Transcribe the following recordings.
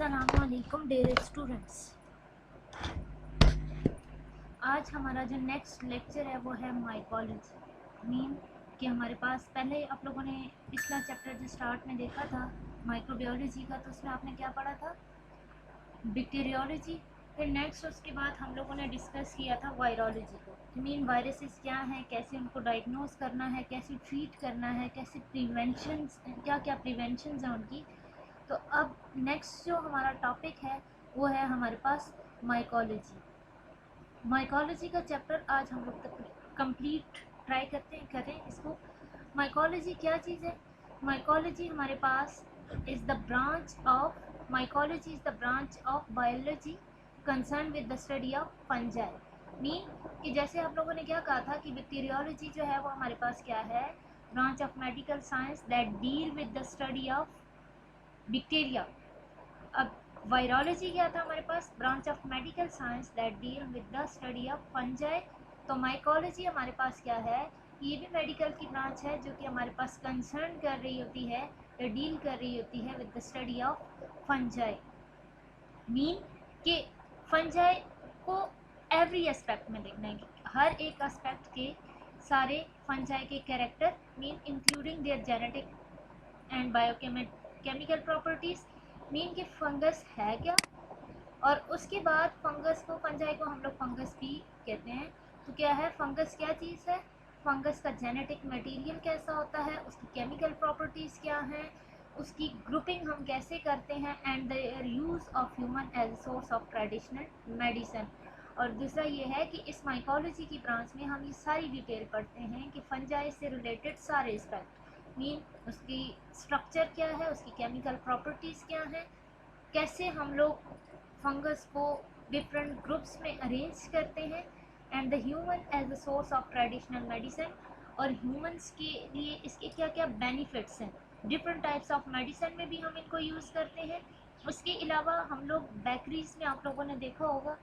अस्सलामुअलैकुम dear students. आज हमारा जो नेक्स्ट लेक्चर है वो है माइकोलॉजी। मीन कि हमारे पास पहले आप लोगों ने पिछला चैप्टर जो स्टार्ट में देखा था माइक्रोबायोलॉजी का, तो उसमें आपने क्या पढ़ा था? बैक्टीरियोलॉजी। फिर नेक्स्ट उसके बाद हम लोगों ने डिस्कस किया था वायरोलॉजी को। मीन वायरसेस क्या हैं, कैसे उनको डायग्नोज करना है, कैसे ट्रीट करना है, कैसे प्रिवेंशन, क्या क्या प्रिवेंशन हैं उनकी। तो अब नेक्स्ट जो हमारा टॉपिक है वो है हमारे पास माइकोलॉजी। माइकोलॉजी का चैप्टर आज हम लोग तक कंप्लीट ट्राई करें इसको। माइकोलॉजी क्या चीज़ है? माइकोलॉजी हमारे पास is the branch of mycology is the branch of biology concern with the study of fungi. Mean कि जैसे आप लोगों ने क्या कहा था कि बैक्टीरियोलॉजी जो है वो हमारे पास क्या है? Branch of medical science that deal with the study of bacteria. अब वायरोलॉजी क्या था हमारे पास? Branch of medical science that deal with the study of fungi. तो माइकोलॉजी हमारे पास क्या है? ये भी मेडिकल की ब्रांच है जो कि हमारे पास कंसर्न कर रही होती है या डील कर रही होती है with the study of fungi. Mean कि फंजाई को एवरी एस्पेक्ट में देखना है, हर एक एस्पेक्ट के सारे फंजाई के character, mean including there genetic and biochemical properties. Mean कि फंगस है क्या, और उसके बाद फंगस को, फंजाई को हम लोग फंगस भी कहते हैं। तो क्या है फंगस? क्या चीज़ है? फंगस का जेनेटिक मटेरियल कैसा होता है, उसकी केमिकल प्रॉपर्टीज़ क्या हैं, उसकी ग्रुपिंग हम कैसे करते हैं, and their use of human as a source of traditional medicine. और दूसरा ये है कि इस माइकोलॉजी की ब्रांच में हम ये सारी डिटेल पढ़ते हैं कि फंजाई से रिलेटेड सारे एस्पेक्ट, मीन उसकी स्ट्रक्चर क्या है, उसकी केमिकल प्रॉपर्टीज़ क्या हैं, कैसे हम लोग फंगस को डिफरेंट ग्रुप्स में अरेंज करते हैं, and the human as a source of traditional medicine. और ह्यूमंस के लिए इसके क्या क्या बेनिफिट्स हैं। डिफरेंट टाइप्स ऑफ मेडिसिन में भी हम इनको यूज़ करते हैं। उसके अलावा हम लोग बेकरीज में आप लोगों ने देखा होगा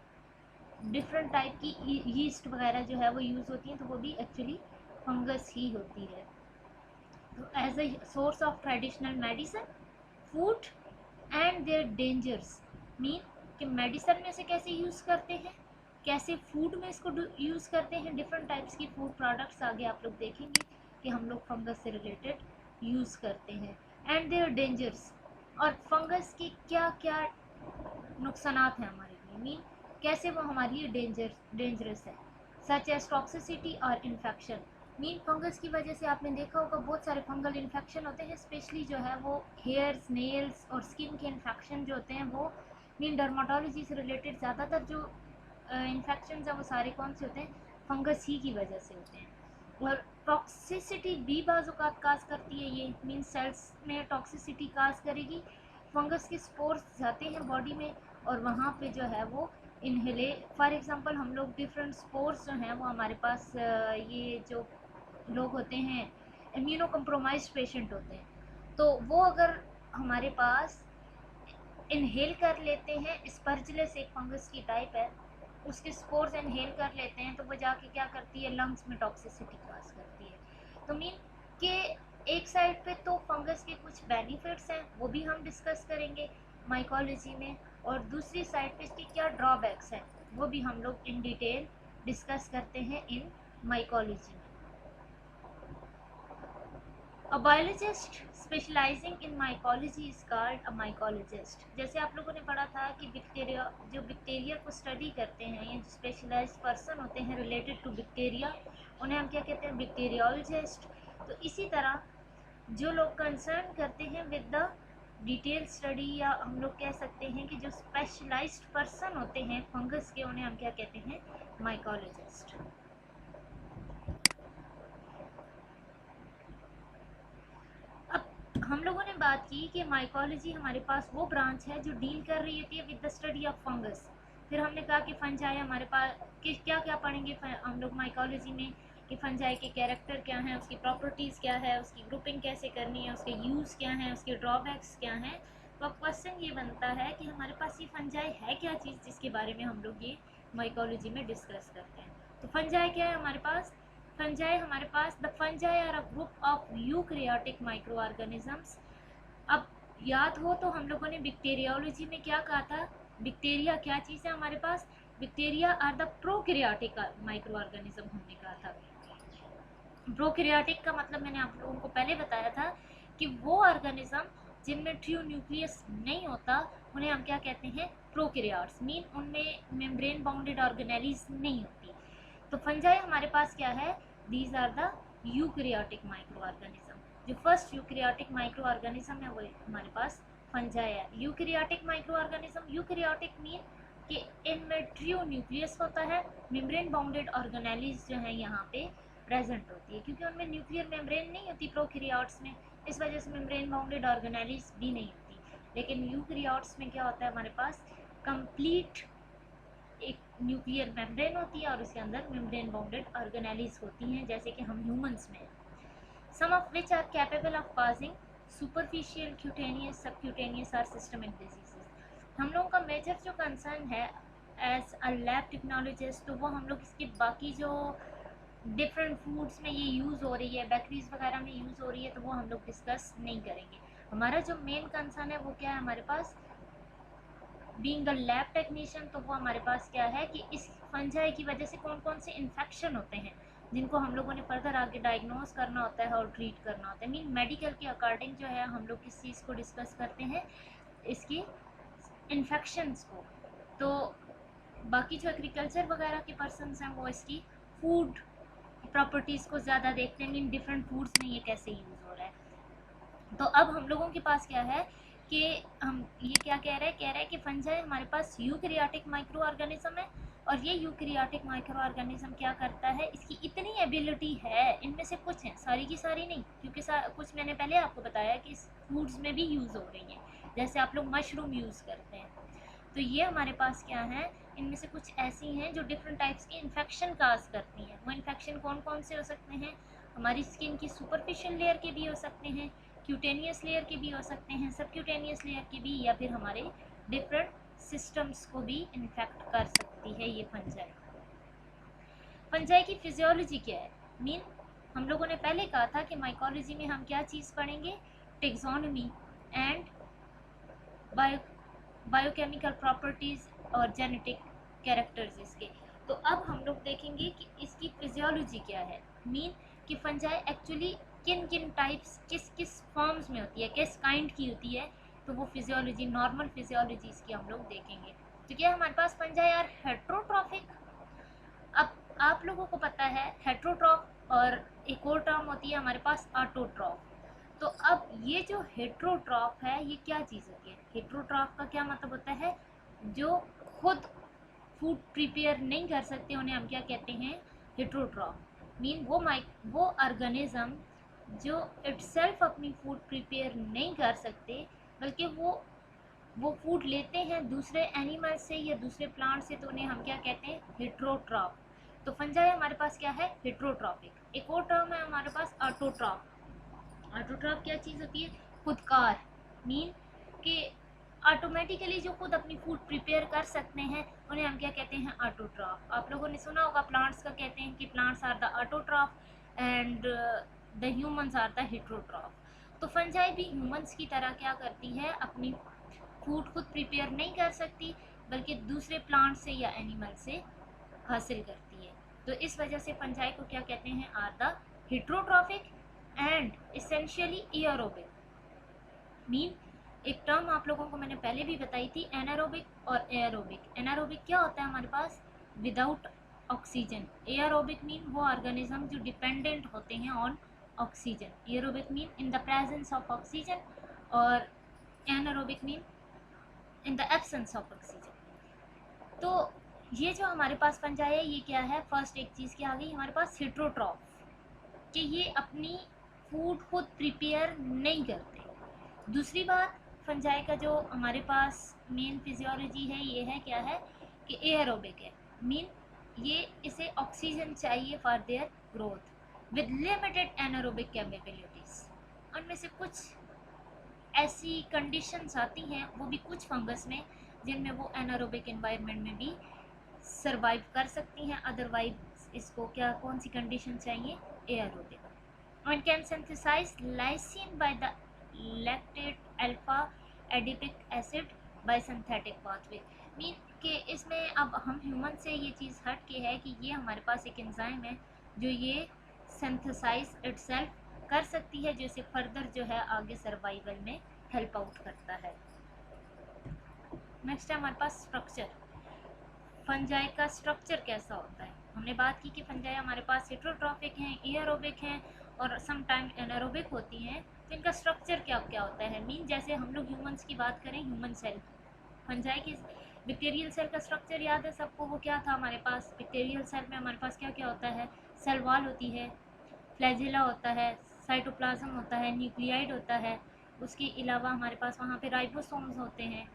डिफरेंट टाइप की यीस्ट वगैरह जो है वो यूज़ होती हैं, तो वो भी एक्चुअली फंगस ही होती है। तो as a source of traditional medicine, food and their dangers. Mean कि मेडिसिन में से कैसे यूज़ करते हैं, कैसे फूड में इसको यूज़ करते हैं। डिफरेंट टाइप्स की फूड प्रोडक्ट्स आगे आप लोग देखेंगे कि हम लोग फंगस से रिलेटेड यूज़ करते हैं, एंड देयर डेंजर्स। और फंगस के क्या क्या नुकसानात हैं हमारे लिए, मीन कैसे वो हमारे लिए डेंजरस है, सच एज टॉक्सिसिटी और इन्फेक्शन। मीन फंगस की वजह से आपने देखा होगा बहुत सारे फंगल इन्फेक्शन होते हैं, स्पेशली जो है वो हेयर्स, नेल्स और स्किन के इन्फेक्शन जो होते हैं वो, मीन डर्माटोलॉजी से रिलेटेड ज़्यादातर जो इन्फेक्शन हैं वो सारे कौन से होते हैं? फंगस ही की वजह से होते हैं। और टॉक्सिसिटी भी बाज़ काज करती है ये, मीन सेल्स में टॉक्सिसिटी काज करेगी। फंगस के स्पोर्स जाते हैं बॉडी में और वहाँ पे जो है वो इनहेले, फॉर एग्जांपल हम लोग डिफरेंट स्पोर्स जो हैं वो हमारे पास, ये जो लोग होते हैं इम्यूनो कम्प्रोमाइज पेशेंट होते हैं, तो वो अगर हमारे पास इनहेल कर लेते हैं, स्पर्जिलस एक फंगस की टाइप है, उसके स्पोर्स इनहेल कर लेते हैं, तो वो जाके क्या करती है? लंग्स में टॉक्सिसिटी काज करती है। तो मीन के एक साइड पे तो फंगस के कुछ बेनिफिट्स हैं वो भी हम डिस्कस करेंगे माइकोलॉजी में, और दूसरी साइड पे इसके क्या ड्रॉबैक्स हैं वो भी हम लोग इन डिटेल डिस्कस करते हैं इन माइकोलॉजी में। A biologist specializing in mycology is called a mycologist। जैसे आप लोगों ने पढ़ा था कि बैक्टीरिया को स्टडी करते हैं या जो स्पेशलाइज्ड पर्सन होते हैं रिलेटेड टू बैक्टीरिया, उन्हें हम क्या कहते हैं? बैक्टीरियोलॉजिस्ट। तो इसी तरह जो लोग कंसर्न करते हैं विद द डिटेल स्टडी, या हम लोग कह सकते हैं कि जो स्पेशलाइज्ड पर्सन होते हैं फंगस के, उन्हें हम क्या कहते हैं? माइकोलॉजिस्ट। हम लोगों ने बात की कि माइकोलॉजी हमारे पास वो ब्रांच है जो डील कर रही होती है with the study of fungus. फिर हमने कहा कि फंजाई हमारे पास क्या क्या पढ़ेंगे हम लोग माइकोलॉजी में, कि फंजाई के कैरेक्टर क्या हैं, उसकी प्रॉपर्टीज़ क्या है, उसकी ग्रुपिंग कैसे करनी है, उसके यूज़ क्या हैं, उसके ड्रॉबैक्स क्या हैं। तो अब क्वेश्चन ये बनता है कि हमारे पास ये फंजाई है क्या चीज़ जिसके बारे में हम लोग ये माइकोलॉजी में डिस्कस करते हैं। तो फंजाई क्या है हमारे पास? फंजाई हमारे पास, the fungi are a group of eukaryotic micro organisms. अब याद हो तो हम लोगों ने बैक्टीरियोलॉजी में क्या कहा था, बैक्टीरिया क्या चीज़ है हमारे पास, bacteria are the prokaryotic micro organism हमने कहा था। प्रोकैरियोटिक का मतलब मैंने आप लोगों को पहले बताया था कि वो ऑर्गेनिज्म जिनमें ट्रू न्यूक्लियस नहीं होता उन्हें हम क्या कहते हैं, प्रोकैरियोट्स, मीन उनमें मेम्ब्रेन बाउंडेड ऑर्गेनेलीज नहीं होती। तो फंजाई हमारे पास क्या है, these are the eukaryotic micro organism. जो फर्स्ट यूकैरियोटिक माइक्रो ऑर्गेनिज्म है वो हमारे पास फंजाई है। Eukaryotic micro organism, eukaryotic mean कि इनमें ट्रू न्यूक्लियस होता है, मेम्ब्रेन बाउंडेड ऑर्गेनेलीज जो है यहाँ पे प्रेजेंट होती है, क्योंकि उनमें न्यूक्लियर मेम्ब्रेन नहीं होती प्रोकैरियोट्स में, इस वजह से मेम्ब्रेन बाउंडेड ऑर्गेनेलीज भी नहीं होती। लेकिन यूकैरियोट्स में क्या होता है, हमारे पास कंप्लीट एक न्यूक्लियर मेम्ब्रेन होती है और उसके अंदर मेम्ब्रेन बाउंडेड ऑर्गेनेलीज होती हैं, जैसे कि हम ह्यूमंस में। Some of which are capable of causing superficial cutaneous subcutaneous और सिस्टमिक डिजीजेस। हम लोगों का मेजर जो कंसर्न है एज अ लैब टेक्नोलॉजिस्ट, तो वो हम लोग इसके बाकी जो डिफरेंट फूड्स में ये यूज़ हो रही है, बेकरीज वगैरह में यूज़ हो रही है, तो वो हम लोग डिस्कस नहीं करेंगे। हमारा जो मेन कंसर्न है वो क्या है, हमारे पास बीइंग अ लैब टेक्नीशियन, तो वो हमारे पास क्या है कि इस फंजाई की वजह से कौन कौन से इन्फेक्शन होते हैं जिनको हम लोगों ने फर्दर आगे डायग्नोज करना होता है और ट्रीट करना होता है। मीन मेडिकल के अकॉर्डिंग जो है हम लोग किस चीज़ को डिस्कस करते हैं, इसकी इन्फेक्शंस को। तो बाकी जो एग्रीकल्चर वगैरह के पर्सनस हैं वो इसकी फूड प्रॉपर्टीज़ को ज़्यादा देखते हैं, मीन डिफरेंट फूड्स में ये कैसे यूज़ हो रहा है। तो अब हम लोगों के पास क्या है कि हम ये क्या कह रहे हैं कि फंजाई हमारे पास यूकैरियोटिक माइक्रो ऑर्गेनिज्म है, और ये यूकैरियोटिक माइक्रो ऑर्गेनिज्म क्या करता है, इसकी इतनी एबिलिटी है, इनमें से कुछ हैं, सारी की सारी नहीं, क्योंकि कुछ मैंने पहले आपको बताया कि इस फूड्स में भी यूज़ हो रही हैं, जैसे आप लोग मशरूम यूज़ करते हैं। तो ये हमारे पास क्या है, इनमें से कुछ ऐसी हैं जो डिफरेंट टाइप्स के इन्फेक्शन काज करती हैं। वो इन्फेक्शन कौन कौन से हो सकते हैं, हमारी स्किन की सुपरफिशियल लेयर के भी हो सकते हैं, क्यूटेनियस लेयर के भी हो सकते हैं, सबक्यूटेनियस लेयर के भी, या फिर हमारे डिफरेंट सिस्टम्स को भी इन्फेक्ट कर सकती है ये फंजाई। फंजाई की फिजियोलॉजी क्या है, मीन हम लोगों ने पहले कहा था कि माइकोलॉजी में हम क्या चीज़ पढ़ेंगे, टेक्सोनोमी एंड बायोकेमिकल प्रॉपर्टीज़ और जेनेटिक कैरेक्टर्स इसके। तो अब हम लोग देखेंगे कि इसकी फिजियोलॉजी क्या है, मीन कि फंजाई एक्चुअली किन किन टाइप्स, किस किस फॉर्म्स में होती है, किस काइंड की होती है, तो वो फिजियोलॉजी, नॉर्मल फिजियोलॉजी इसकी हम लोग देखेंगे। तो क्या हमारे पास फंजाई आर हेट्रोट्रॉफिक। अब आप लोगों को पता है हेट्रोट्रॉफ, और एक और टर्म होती है हमारे पास ऑटोट्रॉफ। तो अब ये जो हेट्रोट्रॉफ है ये क्या चीज़ होती है, हेट्रोट्रॉफ का क्या मतलब होता है, जो खुद फूड प्रिपेयर नहीं कर सकते उन्हें हम क्या कहते हैं, हेट्रोट्रॉफ। मीन वो ऑर्गेनिज्म जो इटसेल्फ अपनी फूड प्रिपेयर नहीं कर सकते, बल्कि वो फूड लेते हैं दूसरे एनिमल से या दूसरे प्लांट से, तो उन्हें हम क्या कहते हैं, हेट्रोट्रॉफ। तो फंजाई हमारे पास क्या है, हेट्रोट्रॉफिक। एक और टर्म है हमारे पास ऑटोट्रॉफ। ऑटोट्रॉफ क्या चीज़ होती है, खुदकार, मीन कि ऑटोमेटिकली जो खुद अपनी फूड प्रिपेयर कर सकते हैं उन्हें हम क्या कहते हैं, ऑटोट्रॉफ। आप लोगों ने सुना होगा प्लांट्स का, कहते हैं कि plants are the autotroph and the humans are the heterotroph. तो फंजाई भी ह्यूमंस की तरह क्या करती है, अपनी फूड खुद प्रिपेयर नहीं कर सकती, बल्कि दूसरे प्लांट से या एनिमल से हासिल करती है। तो इस वजह से फंजाई को क्या कहते हैं, are the heterotrophic and essentially aerobic. Mean एक टर्म आप लोगों को मैंने पहले भी बताई थी, एनारोबिक और एयरोबिक। एनारोबिक क्या होता है हमारे पास, विदाउट ऑक्सीजन। एयरोबिक मीन वो ऑर्गेनिज्म जो डिपेंडेंट होते हैं on oxygen. Aerobic mean in the presence of oxygen, और anaerobic mean in the absence of oxygen. तो ये जो हमारे पास फंजाई है ये क्या है, फर्स्ट एक चीज़ क्या आ गई हमारे पास, हेट्रोट्रॉफ, कि ये अपनी फूड खुद प्रिपेयर नहीं करते। दूसरी बात, फंजाई का जो हमारे पास मेन फिजियोलॉजी है ये है क्या है कि एयरोबिक है, मीन ये इसे ऑक्सीजन चाहिए for their growth with limited anaerobic capabilities. उनमें से कुछ ऐसी कंडीशंस आती हैं, वो भी कुछ फंगस में, जिनमें वो एनारोबिक एनवायरनमेंट में भी सरवाइव कर सकती हैं, अदरवाइज इसको क्या, कौन सी कंडीशन चाहिए, aerobic. One can synthesize lysine by the lactate alpha adipic acid by synthetic pathway. Mean कि इसमें अब हम ह्यूमन से ये चीज़ हट के है कि ये हमारे पास एक एंजाइम है जो ये सिंथेसाइज इटसेल्फ कर सकती है, जो इसे फर्दर जो है आगे सर्वाइवल में हेल्प आउट करता है। नेक्स्ट है हमारे पास स्ट्रक्चर। फंजाई का स्ट्रक्चर कैसा होता है? हमने बात की कि फंजाई हमारे पास हेट्रोट्रॉफिक हैं, एयरोबिक हैं और सम टाइम एनारोबिक होती हैं। तो इनका स्ट्रक्चर क्या क्या होता है? मीन जैसे हम लोग ह्यूमंस की बात करें, ह्यूमन सेल, फंजाई की बैक्टीरियल सेल का स्ट्रक्चर याद है सबको? वो क्या था हमारे पास? बैक्टीरियल सेल में हमारे पास क्या क्या होता है? सेल वॉल होती है, फ्लैजिला होता है, साइटोप्लाज्म होता है, न्यूक्लियाइड होता है, उसके अलावा हमारे पास वहाँ पे राइबोसोम्स होते हैं,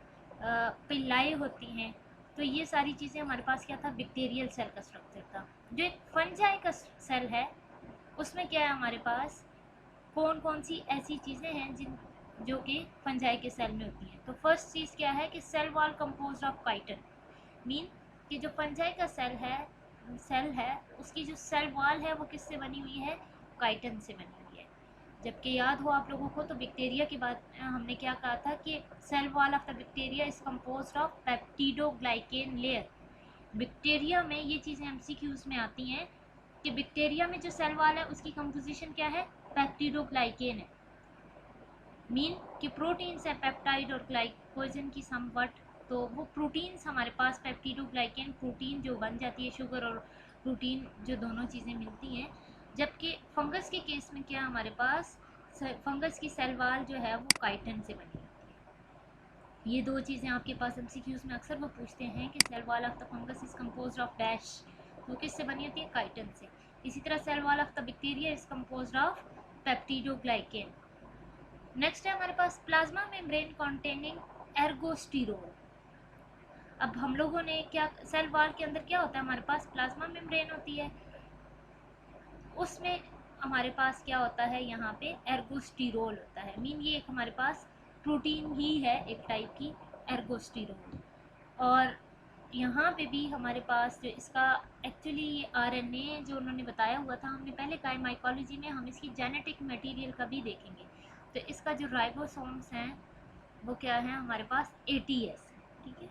पिल्लाई होती हैं। तो ये सारी चीज़ें हमारे पास क्या था? बैक्टीरियल सेल का स्ट्रक्चर था। जो एक फंजाई का सेल है उसमें क्या है हमारे पास? कौन कौन सी ऐसी चीज़ें हैं जिन जो कि फंजाई के सेल में होती हैं? तो फर्स्ट चीज़ क्या है कि cell wall composed of chitin. Mean कि जो फंजाई का सेल है उसकी जो सेल वॉल है वो किससे बनी हुई है? काइटिन से बनी हुई है। जबकि याद हो आप लोगों को तो बैक्टीरिया के बाद हमने क्या कहा था कि cell wall of the bacteria is composed of peptidoglycan layer. Bacteria में ये चीज़ें एमसीक्यूज में आती हैं कि बैक्टीरिया में जो सेल वॉल है उसकी कंपोजिशन क्या है? पेप्टिडोग्लाइकेन है। मीन कि प्रोटीन्स है पेप्टाइड और ग्लाइकोजन की समवट, तो वो प्रोटीन्स हमारे पास पेप्टिडोग्लाइकेन प्रोटीन जो बन जाती है, शुगर और प्रोटीन जो दोनों चीज़ें मिलती हैं। जबकि फंगस के केस में क्या हमारे पास? फंगस की सेल वॉल जो है वो काइटिन से बनी होती है। ये दो चीज़ें आपके पास एमसीक्यूज में अक्सर वो पूछते हैं कि cell wall of the fungus is composed of dash, तो किससे बनी होती है? काइटिन से। इसी तरह cell wall of the bacteria is composed of peptidoglycan. Next है हमारे पास प्लाज्मा मेम्ब्रेन कॉन्टेनिंग एर्गोस्टिरोल। अब हम लोगों ने क्या, सेल वॉल के अंदर क्या होता है हमारे पास? प्लाज्मा मेम्ब्रेन होती है, उसमें हमारे पास क्या होता है? यहाँ पे एर्गोस्टिरोल होता है। मीन ये एक हमारे पास प्रोटीन ही है एक टाइप की, एर्गोस्टिरोल। और यहाँ पे भी हमारे पास जो इसका एक्चुअली ये आरएनए जो उन्होंने बताया हुआ था, हमने पहले कहा माइकोलॉजी में हम इसकी जेनेटिक मटेरियल का भी देखेंगे। तो इसका जो राइबोसोम्स हैं वो क्या है हमारे पास? ATS, ठीक है,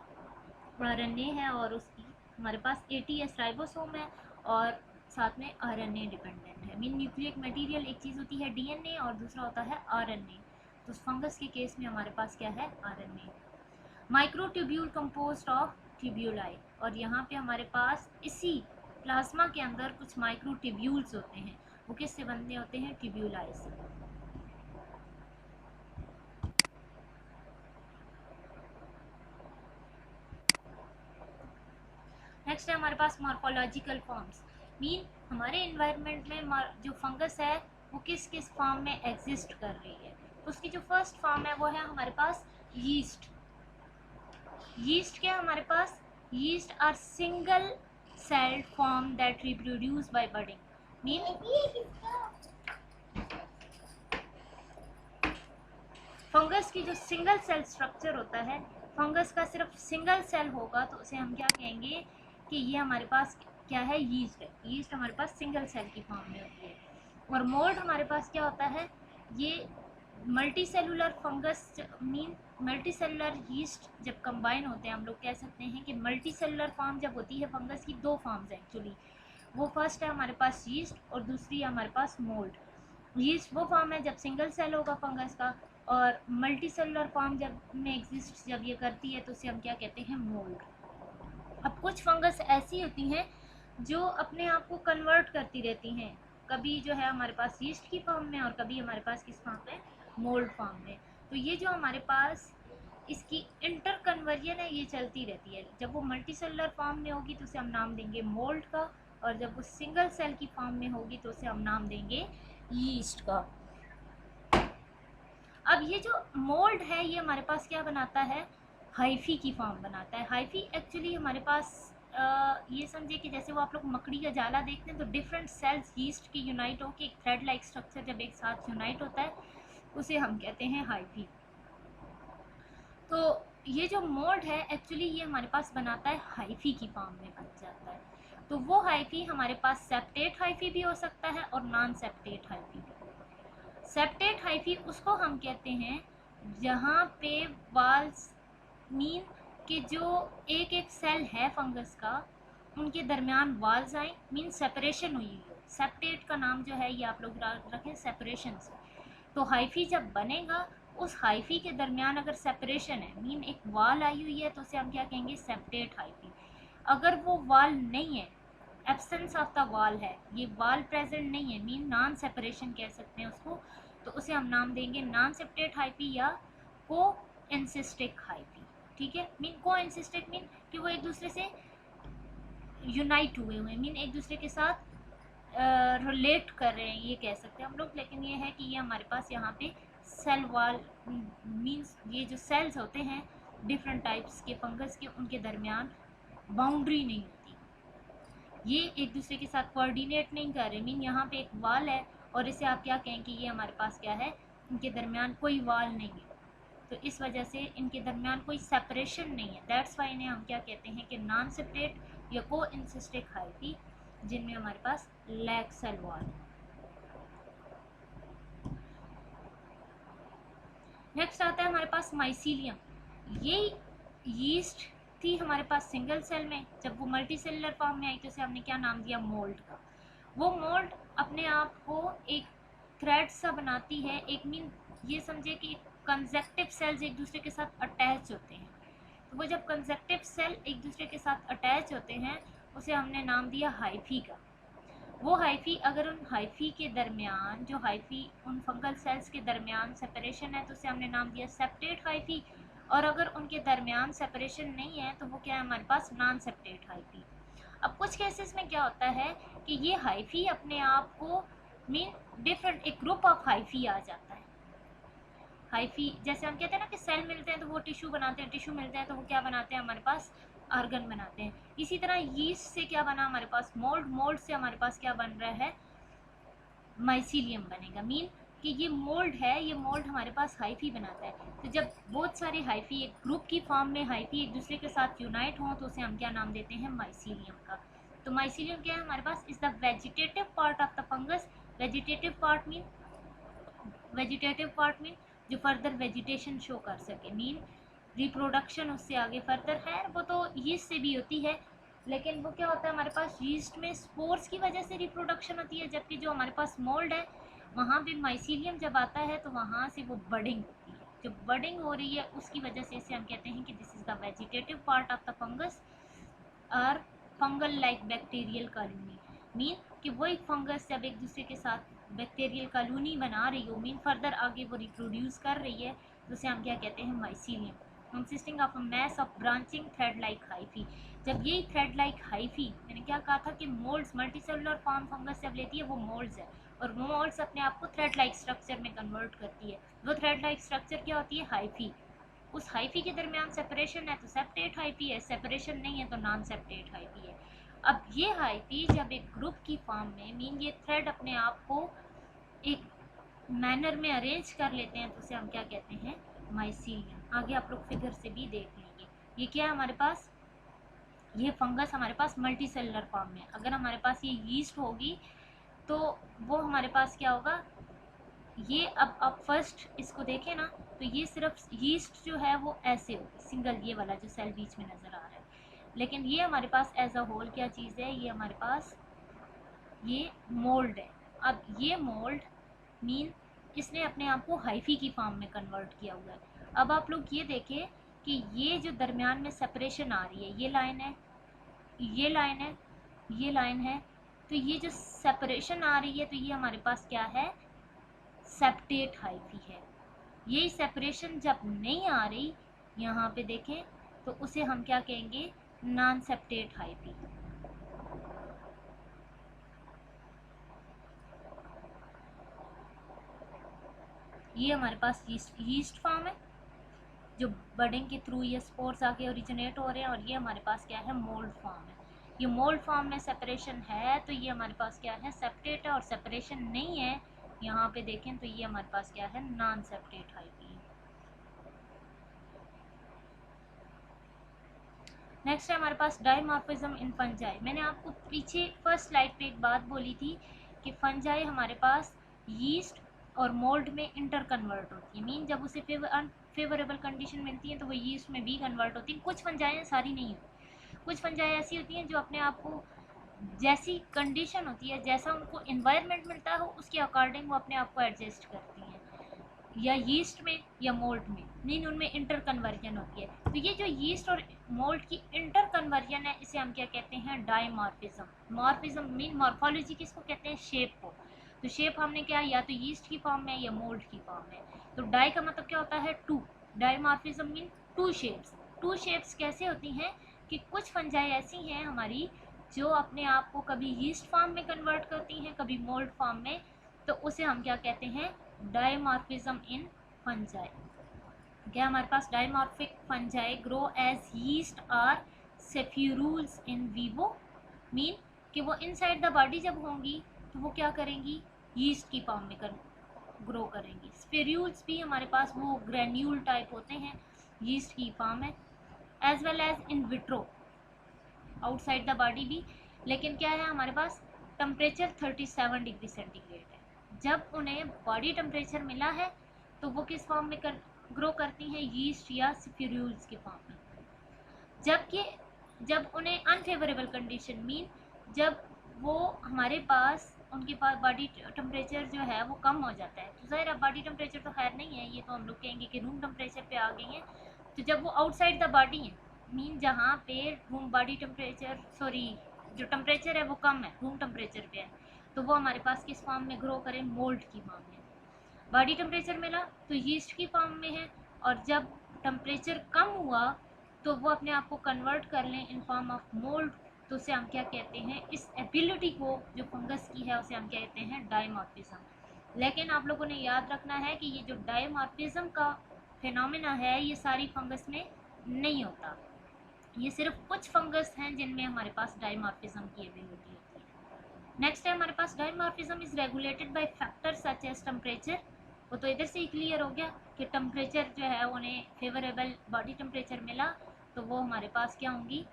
आरएनए है और उसकी हमारे पास ATS राइबोसोम है और साथ में आरएनए डिपेंडेंट है। मीन न्यूक्लिक मटेरियल एक चीज़ होती है DNA और दूसरा होता है आरएनए। तो फंगस के केस में हमारे पास क्या है? आरएनए। माइक्रोट्यूब्यूल कंपोज्ड ऑफ ट्यूब्यूलाई, और यहाँ पे हमारे पास इसी प्लाज्मा के अंदर कुछ माइक्रोट्यूब्यूल्स होते हैं, वो किससे बनते होते हैं? ट्यूब्यूलाई से। नेक्स्ट है हमारे पास मॉर्फोलॉजिकल फॉर्म्स। मीन हमारे एनवायरनमेंट में जो फंगस है वो किस किस फॉर्म में एग्जिस्ट कर रही है? उसकी जो फर्स्ट फॉर्म है वो है हमारे पास यीस्ट। यीस्ट क्या है हमारे पास? Yeast are single celled form that reproduce by budding. Mean fungus की जो सिंगल सेल स्ट्रक्चर होता है, फंगस का सिर्फ सिंगल सेल होगा तो उसे हम क्या कहेंगे कि ये हमारे पास क्या है? यीस्ट है। यीस्ट हमारे पास सिंगल सेल की फॉर्म में होती है। और मोल्ड हमारे पास क्या होता है? ये multi cellular fungus, mean multi cellular yeast जब कंबाइन होते हैं, हम लोग कह सकते हैं कि मल्टी सेलुलर फॉर्म जब होती है फंगस की, दो फॉर्म्स हैं एक्चुअली। वो फर्स्ट है हमारे पास यीस्ट और दूसरी है हमारे पास मोल्ड। यीस्ट वो फॉर्म है जब सिंगल सेल होगा फंगस का, और मल्टी सेलुलर फॉर्म जब में एग्जिस्ट जब ये करती है तो उसे हम क्या कहते हैं? मोल्ड। अब कुछ फंगस ऐसी होती हैं जो अपने आप को कन्वर्ट करती रहती हैं, कभी जो है हमारे पास यीस्ट की फॉर्म में और कभी हमारे पास किस फॉर्म में? मोल्ड फॉर्म में। तो ये जो हमारे पास इसकी इंटर कन्वर्जन है ये चलती रहती है। जब वो मल्टी सेलुलर फॉर्म में होगी तो उसे हम नाम देंगे मोल्ड का, और जब वो सिंगल सेल की फॉर्म में होगी तो उसे हम नाम देंगे यीस्ट का। अब ये जो मोल्ड है ये हमारे पास क्या बनाता है? हाइफी की फॉर्म बनाता है। हाइफी एक्चुअली हमारे पास ये समझिए कि जैसे वो आप लोग मकड़ी का जाला देखते हैं तो डिफरेंट सेल्स यीस्ट के यूनाइट हो के एक थ्रेड लाइक स्ट्रक्चर जब एक साथ यूनाइट होता है उसे हम कहते हैं हाइफी। तो ये जो मोल्ड है एक्चुअली ये हमारे पास बनाता है हाइफी की फॉर्म में बन जाता है। तो वो हाइफी हमारे पास सेप्टेट हाइफी भी हो सकता है और नॉन सेप्टेट हाइफी भी। सेप्टेट हाइफी उसको हम कहते हैं जहाँ पे वाल्स मीन कि जो एक एक सेल है फंगस का उनके दरमियान वाल्स आए, मीन सेपरेशन हुई है। सेप्टेट का नाम जो है ये आप लोग रखें सेपरेशन से। तो हाइफी जब बनेगा उस हाइफी के दरमियान अगर सेपरेशन है, मीन एक वाल आई हुई है, तो उसे हम क्या कहेंगे, सेप्टेट हाइफी। अगर वो वाल नहीं है, एब्सेंस ऑफ द वाल है, ये वाल प्रेजेंट नहीं है, मीन नॉन सेपरेशन कह सकते हैं उसको, तो उसे हम नाम देंगे नॉन सेप्टेट हाइफी या को एंसिस्टिक हाइफी। ठीक है, मीन को एंसिस्टिक मीन कि वो एक दूसरे से यूनाइट हुए हुए, मीन एक दूसरे के साथ रिलेट कर रहे हैं, ये कह सकते हैं हम लोग। लेकिन ये है कि ये हमारे पास यहाँ पे सेल वाल मीन्स ये जो सेल्स होते हैं डिफरेंट टाइप्स के फंगस के, उनके दरमियान बाउंड्री नहीं होती, ये एक दूसरे के साथ कोऑर्डिनेट नहीं कर रहे, मीन यहाँ पे एक वाल है और इसे आप क्या कहें कि ये हमारे पास क्या है, इनके दरमियान कोई वाल नहीं है, तो इस वजह से इनके दरमियान कोई सेपरेशन नहीं है। दैट्स वाई इन्हें हम क्या कहते हैं कि नॉन सेपरेट या को इंसिस्टिक हाइफी, जिनमें हमारे पास लैक सेल वॉल। नेक्स्ट आता है हमारे पास माइसीलियम। ये यीस्ट थी हमारे पास सिंगल सेल में, जब वो मल्टी सेलुलर फॉर्म में आई तो उसे हमने क्या नाम दिया, मोल्ड का। वो मोल्ड अपने आप को एक थ्रेड सा बनाती है, एक मीन ये समझे कि कंजक्टिव सेल्स एक दूसरे के साथ अटैच होते हैं, तो वो जब कंजक्टिव सेल एक दूसरे के साथ अटैच होते हैं उसे हमने नाम दिया हाइफी का। वो हाइफी अगर उन हाइफी के दरमियान, जो हाइफी उन फंगल सेल्स के दरमियान सेपरेशन है तो उसे हमने नाम दिया सेप्टेट हाइफी, और अगर उनके दरमियान सेपरेशन नहीं है तो वो क्या है हमारे पास, नॉन सेप्टेट हाइफी। अब कुछ केसेस में क्या होता है कि ये हाइफी अपने आप को मीन डिफरेंट एक ग्रुप ऑफ हाइफी आ जाता है। हाइफी जैसे हम कहते हैं ना कि सेल मिलते हैं तो वो टिश्यू बनाते हैं, टिश्यू मिलते हैं तो वो क्या बनाते हैं हमारे पास, ऑर्गन बनाते हैं। इसी तरह यीस्ट से क्या बना हमारे पास, मोल्ड, मोल्ड से हमारे पास क्या बन रहा है, माइसीलियम बनेगा। मीन कि ये मोल्ड है, ये मोल्ड हमारे पास हाइफी बनाता है। तो जब बहुत सारे हाइफी एक ग्रुप की फॉर्म में हाइफी एक दूसरे के साथ यूनाइट हों तो उसे हम क्या नाम देते हैं, माइसीलियम का। तो माइसीलियम क्या है हमारे पास, is the vegetative part of the fungus. Vegetative part mean, vegetative part mean जो फर्दर वेजिटेशन शो कर सके, मीन रिप्रोडक्शन उससे आगे फर्दर है, वो तो यीस्ट से भी होती है, लेकिन वो क्या होता है हमारे पास यीस्ट में स्पोर्स की वजह से रिप्रोडक्शन होती है, जबकि जो हमारे पास मोल्ड है वहाँ पे माइसीलियम जब आता है तो वहाँ से वो बडिंग होती है, जो बडिंग हो रही है उसकी वजह से इसे हम कहते हैं कि this is the vegetative part of the fungus और fungal like bacterial colony. Mean कि वही फंगस जब एक दूसरे के साथ बैक्टीरियल कॉलोनी बना रही हो, मीन फर्दर आगे वो रिप्रोड्यूस कर रही है, तो उसे हम क्या कहते हैं, mycelium, consisting of a mass of branching thread like hyphae. जब यही थ्रेड लाइक हाइफी, मैंने क्या कहा था कि मोल्ड्स मल्टीसेलुलर फॉर्म फंगस जब लेती है वो मोल्ड्स है, और वो मोल्ड्स अपने आप को थ्रेड लाइक स्ट्रक्चर में कन्वर्ट करती है। वो थ्रेड लाइक स्ट्रक्चर क्या होती है, हाइफी। उस हाइफी के दरमियान सेपरेशन है तो सेप्टेट हाइफी है, सेपरेशन नहीं है तो नॉन सेप्टेट हाइफी है। अब ये हाइफी जब एक ग्रुप की फॉर्म में, मीन ये थ्रेड अपने आप को एक मैनर में अरेंज कर लेते हैं तो उसे हम क्या कहते हैं, माइसीलियम। आगे आप लोग फिगर से भी देख लेंगे। ये क्या है हमारे पास, ये फंगस हमारे पास मल्टी सेलुलर फॉर्म में, अगर हमारे पास ये यीस्ट होगी तो वो हमारे पास क्या होगा, ये अब आप फर्स्ट इसको देखें ना तो ये सिर्फ यीस्ट जो है वो ऐसे होगी, सिंगल ये वाला जो सेल बीच में नज़र आ रहा है, लेकिन ये हमारे पास एज अ होल क्या चीज़ है, ये हमारे पास ये मोल्ड है। अब ये मोल्ड मीन इसने अपने आप को हाइफी की फॉर्म में कन्वर्ट किया हुआ है। अब आप लोग ये देखें कि ये जो दरमियान में सेपरेशन आ रही है, ये लाइन है, ये लाइन है, ये लाइन है, तो ये जो सेपरेशन आ रही है तो ये हमारे पास क्या है, सेप्टेट हाइफी है। यही सेपरेशन जब नहीं आ रही यहाँ पे देखें तो उसे हम क्या कहेंगे, नॉन सेप्टेट हाइफी। ये हमारे पास यीस्ट फॉर्म है जो बडिंग के थ्रू ये स्पोर्स आके ओरिजिनेट हो रहे हैं, और ये हमारे पास क्या है, मोल्ड फॉर्म है। ये मोल्ड फॉर्म में सेपरेशन है तो ये हमारे पास क्या है, सेप्टेट है, और सेपरेशन नहीं है यहाँ पे देखें तो ये हमारे पास क्या है, नॉन सेप्टेट हाइफी। नेक्स्ट है हमारे पास डाइमॉर्फिज्म इन फंजाई। मैंने आपको पीछे फर्स्ट स्लाइड पे एक बात बोली थी कि फंजाई हमारे पास यीस्ट और मोल्ड में इंटर कन्वर्ट होती है। मीन जब उसे अनफेवरेबल कंडीशन मिलती है तो वो यीस्ट में भी कन्वर्ट होती है। कुछ फंजाएँ सारी नहीं होती, कुछ फंजाएँ ऐसी होती हैं जो अपने आप को जैसी कंडीशन होती है, जैसा उनको इन्वायरमेंट मिलता हो उसके अकॉर्डिंग वो अपने आप को एडजस्ट करती हैं, या यीस्ट में या मोल्ड में। मीन उनमें इंटर कन्वर्जन होती है। तो ये जो यीस्ट और मोल्ड की इंटर कन्वर्जन है इसे हम क्या कहते हैं, डायमॉर्फिज्म। मॉर्फिज्म मीन मॉर्फोलॉजी किसको कहते हैं, शेप को। तो शेप हमने क्या, या तो यीस्ट की फॉर्म में या मोल्ड की फॉर्म में। तो डाई का मतलब क्या होता है, two. Dimorphism mean two shapes. Two shapes कैसे होती हैं कि कुछ फंजाई ऐसी हैं हमारी जो अपने आप को कभी यीस्ट फॉर्म में कन्वर्ट करती हैं, कभी मोल्ड फॉर्म में। तो उसे हम क्या कहते हैं, डायमॉर्फिज्म इन फंजाई। क्या हमारे पास dimorphic fungi grow as yeast और सेफ्यूरूल्स इन वीवो। मीन कि वो इनसाइड द बॉडी जब होंगी तो वो क्या करेंगी, यीस्ट की फॉर्म में ग्रो करेंगी। स्पिरूल्स भी हमारे पास वो ग्रेन्यूल टाइप होते हैं, यीस्ट की फॉर्म है। As well as in vitro, outside the body भी। लेकिन क्या है हमारे पास, टेम्परेचर 37 डिग्री सेंटीग्रेड है। जब उन्हें बॉडी टेम्परेचर मिला है तो वो किस फॉर्म में ग्रो करती हैं, यीस्ट या स्पिरूल्स की फॉर्म में। जबकि जब उन्हें अनफेवरेबल कंडीशन मीन जब वो हमारे पास उनके पास बॉडी टेम्परेचर जो है वो कम हो जाता है, तो ज़ाहिर है बॉडी टेम्परेचर तो खैर नहीं है, ये तो हम लोग कहेंगे कि रूम टेम्परेचर पे आ गई हैं। तो जब वो आउटसाइड द बॉडी है, मीन जहाँ पे रूम बॉडी टेम्परेचर सॉरी जो टेम्परेचर है वो कम है, रूम टेम्परेचर पे है, तो वो हमारे पास किस फॉर्म में ग्रो करें, मोल्ड की फॉर्म में। बॉडी टेम्परेचर मिला तो यीस्ट की फॉर्म में है, और जब टेम्परेचर कम हुआ तो वो अपने आप को कन्वर्ट कर लें इन फॉर्म ऑफ मोल्ड। तो उसे हम क्या कहते हैं, इस एबिलिटी को जो फंगस की है उसे हम क्या कहते हैं, डायमॉर्फिज्म। लेकिन आप लोगों ने याद रखना है कि ये जो डायमॉर्फिज्म का फिनोमेना है ये सारी फंगस में नहीं होता, ये सिर्फ कुछ फंगस हैं जिनमें हमारे पास डायमॉर्फिज्म की एबिलिटी होती है। नेक्स्ट है हमारे पास, dimorphism is regulated by factors such as temperature. वो तो इधर से ही क्लियर हो गया कि टेम्परेचर जो है उन्हें फेवरेबल बॉडी टेम्परेचर मिला तो वो हमारे पास क्या होंगी,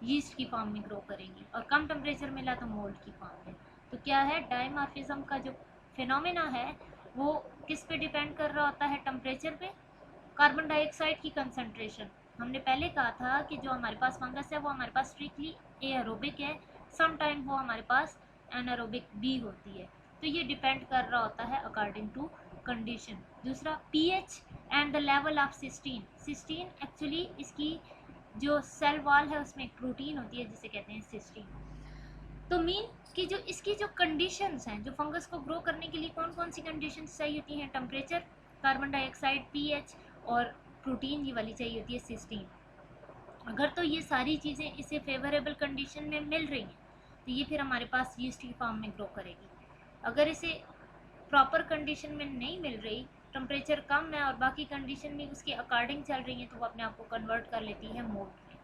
यीस्ट की फॉर्म में ग्रो करेंगी, और कम टेम्परेचर मिला तो मोल्ड की फॉर्म में। तो क्या है, डायमॉर्फिज्म का जो फिनोमेना है वो किस पे डिपेंड कर रहा होता है, टेम्परेचर पे। कार्बन डाइऑक्साइड की कंसंट्रेशन, हमने पहले कहा था कि जो हमारे पास फंगस है वो हमारे पास स्ट्रिक्टली एरोबिक है, सम टाइम वो हमारे पास एनारोबिक भी होती है। तो ये डिपेंड कर रहा होता है अकॉर्डिंग टू कंडीशन। दूसरा, pH and the level of cysteine. Cysteine actually इसकी जो सेल वॉल है उसमें एक प्रोटीन होती है जिसे कहते हैं सिस्टीन। तो मीन कि जो इसकी जो कंडीशंस हैं, जो फंगस को ग्रो करने के लिए कौन कौन सी कंडीशंस चाहिए होती हैं, टेम्परेचर, कार्बन डाइऑक्साइड, पीएच और प्रोटीन ये वाली चाहिए होती है सिस्टीन। अगर तो ये सारी चीज़ें इसे फेवरेबल कंडीशन में मिल रही हैं तो ये फिर हमारे पास यीस्ट की फॉर्म में ग्रो करेगी। अगर इसे प्रॉपर कंडीशन में नहीं मिल रही, टेम्परेचर कम है और बाकी कंडीशन भी उसके अकॉर्डिंग चल रही है, तो वो अपने आप को कन्वर्ट कर लेती है मोल्ड में।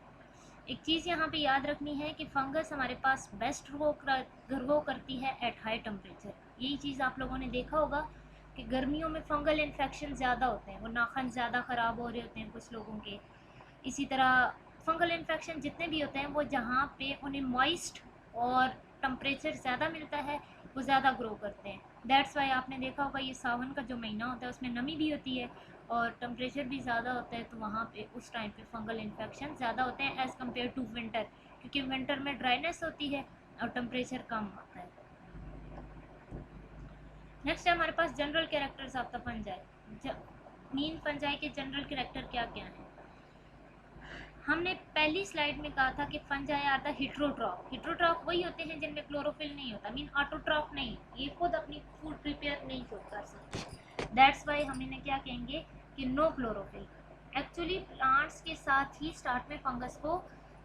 एक चीज़ यहाँ पे याद रखनी है कि फंगस हमारे पास बेस्ट ग्रो करती है एट हाई टेम्परेचर। यही चीज़ आप लोगों ने देखा होगा कि गर्मियों में फंगल इन्फेक्शन ज़्यादा होते हैं, वो नाखन ज़्यादा ख़राब हो रहे होते हैं कुछ लोगों के। इसी तरह फंगल इन्फेक्शन जितने भी होते हैं वो जहाँ पे उन्हें मॉइस्ट और टेम्परेचर ज़्यादा मिलता है वो ज़्यादा ग्रो करते हैं। दैट्स वाई आपने देखा होगा ये सावन का जो महीना होता है उसमें नमी भी होती है और टेम्परेचर भी ज़्यादा होता है, तो वहाँ पे उस टाइम पे फंगल इन्फेक्शन ज़्यादा होते हैं एज़ कम्पेयर टू विंटर, क्योंकि विंटर में ड्राइनेस होती है और टेम्परेचर कम होता है। नेक्स्ट है हमारे पास general characters of the fungi. Mean fungi के जनरल कैरेक्टर क्या क्या हैं। हमने पहली स्लाइड में कहा था कि fungi are the heterotroph. Heterotroph वही होते हैं जिनमें क्लोरोफिल नहीं होता, मीन ऑटोट्रॉफ नहीं, ये खुद अपनी फूड प्रिपेयर नहीं खुद कर सकते। दैट्स वाई हम इन्हें क्या कहेंगे कि नो क्लोरोफिल। एक्चुअली प्लांट्स के साथ ही स्टार्ट में फंगस को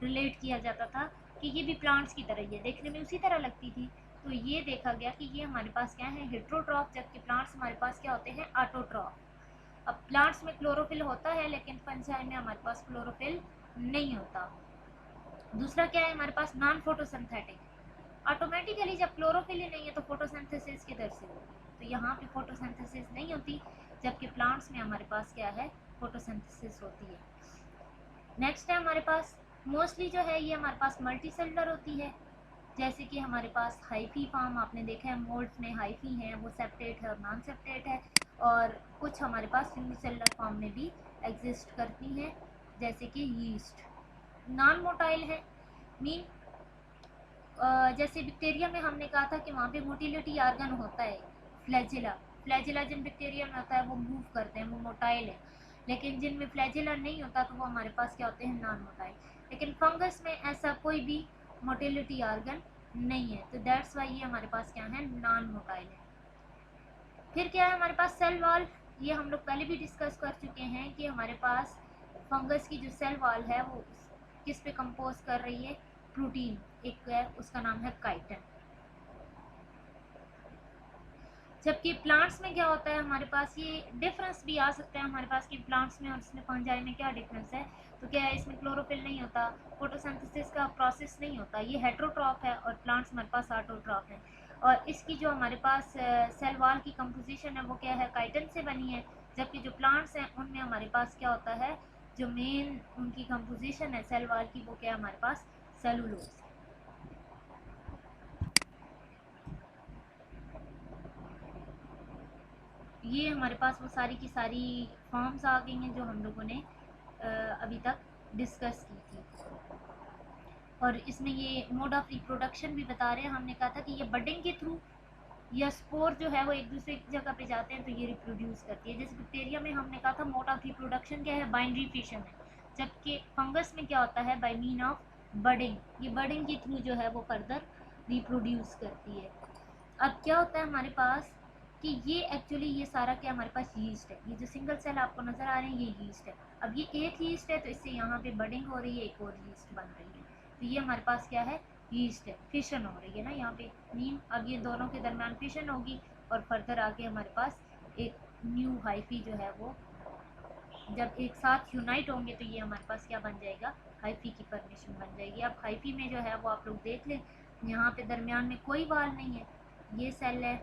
रिलेट किया जाता था कि ये भी प्लांट्स की तरह ही है, देखने में उसी तरह लगती थी। तो ये देखा गया कि ये हमारे पास क्या है, हेट्रोट्रॉफ, जबकि प्लांट्स हमारे पास क्या होते हैं, ऑटोट्रॉफ। अब प्लांट्स में क्लोरोफिल होता है लेकिन फंजाई में हमारे पास क्लोरोफिल नहीं होता। दूसरा क्या है हमारे पास, नॉन फोटोसिंथेटिक। ऑटोमेटिकली जब क्लोरोफिल ही नहीं है तो फोटोसिंथेसिस किधर से होगी, तो यहाँ पे फोटोसिंथेसिस नहीं होती, जबकि प्लांट्स में हमारे पास क्या है, फोटोसिंथेसिस होती है। नेक्स्ट है हमारे पास, मोस्टली जो है ये हमारे पास मल्टी सेलुलर होती है, जैसे कि हमारे पास हाइफी फॉर्म आपने देखा है, मोल्ड्स में हाइफी हैं, वो सेप्टेट है और नॉन सेप्टेट है, और कुछ हमारे पास यूनिसेलुलर फॉर्म में भी एग्जिस्ट करती हैं, जैसे कि यीस्ट। नॉन मोटाइल है, मीन जैसे बैक्टीरिया में हमने कहा था कि वहाँ पे मोटिलिटी ऑर्गन होता है, फ्लैजिला। फ्लैजिला जिन बैक्टीरिया में होता है वो मूव करते हैं, वो मोटाइल है, लेकिन जिनमें फ्लैजिला नहीं होता तो वो हमारे पास क्या होते हैं, नॉन मोटाइल। लेकिन फंगस में ऐसा कोई भी मोटिलिटी ऑर्गन नहीं है, तो दैट्स वाई ये हमारे पास क्या है, नॉन मोटाइल है। फिर क्या है हमारे पास, सेल वॉल। ये हम लोग पहले भी डिस्कस कर चुके हैं कि हमारे पास फंगस की जो सेल वॉल है वो किस पे कंपोज कर रही है, प्रोटीन एक है, उसका नाम है काइटिन। जबकि प्लांट्स में क्या होता है हमारे पास, ये डिफरेंस भी आ सकता है हमारे पास कि प्लांट्स में और इसमें फंजाई में क्या डिफरेंस है। तो क्या है, इसमें क्लोरोफिल नहीं होता, फोटोसिंथेसिस का प्रोसेस नहीं होता, ये हेट्रोट्रॉफ है, और प्लांट्स हमारे पास ऑटोट्रॉफ है। और इसकी जो हमारे पास सेल वॉल की कंपोजिशन है वो क्या है, काइटिन से बनी है। जबकि जो प्लांट्स हैं उनमें हमारे पास क्या होता है, जो मेन उनकी कंपोजिशन है सेल वॉल की, वो क्या है हमारे पास, सेलुलोज। ये हमारे पास वो सारी की सारी फॉर्म्स आ गई हैं जो हम लोगों ने अभी तक डिस्कस की थी। और इसमें ये मोड ऑफ रिप्रोडक्शन भी बता रहे हैं, हमने कहा था कि ये बडिंग के थ्रू या स्पोर जो है वो एक दूसरे की जगह पे जाते हैं तो ये रिप्रोड्यूस करती है। जैसे बैक्टीरिया में हमने कहा था मोड ऑफ रिप्रोडक्शन क्या है, बाइनरी फिशन है, जबकि फंगस में क्या होता है, बाय मीन ऑफ बडिंग। ये बडिंग के थ्रू जो है वो फर्दर रिप्रोड्यूस करती है। अब क्या होता है हमारे पास कि ये एक्चुअली ये सारा क्या हमारे पास यीस्ट है, ये जो सिंगल सेल आपको नजर आ रहे हैं ये यीस्ट है। अब ये एक यीस्ट है तो इससे यहाँ पे बडिंग हो रही है, एक और यीस्ट बन रही है, तो ये हमारे पास क्या है, यीस्ट है, फिशन हो रही है ना यहाँ पे मीन। अब ये दोनों के दरमियान फिशन होगी और फर्दर आके हमारे पास एक न्यू हाइफी जो है वो जब एक साथ यूनाइट होंगे तो ये हमारे पास क्या बन जाएगा, हाइफी की परमिशन बन जाएगी। अब हाइफी में जो है वो आप लोग देख लें, यहाँ पे दरमियान में कोई वाल नहीं है, ये सेल है,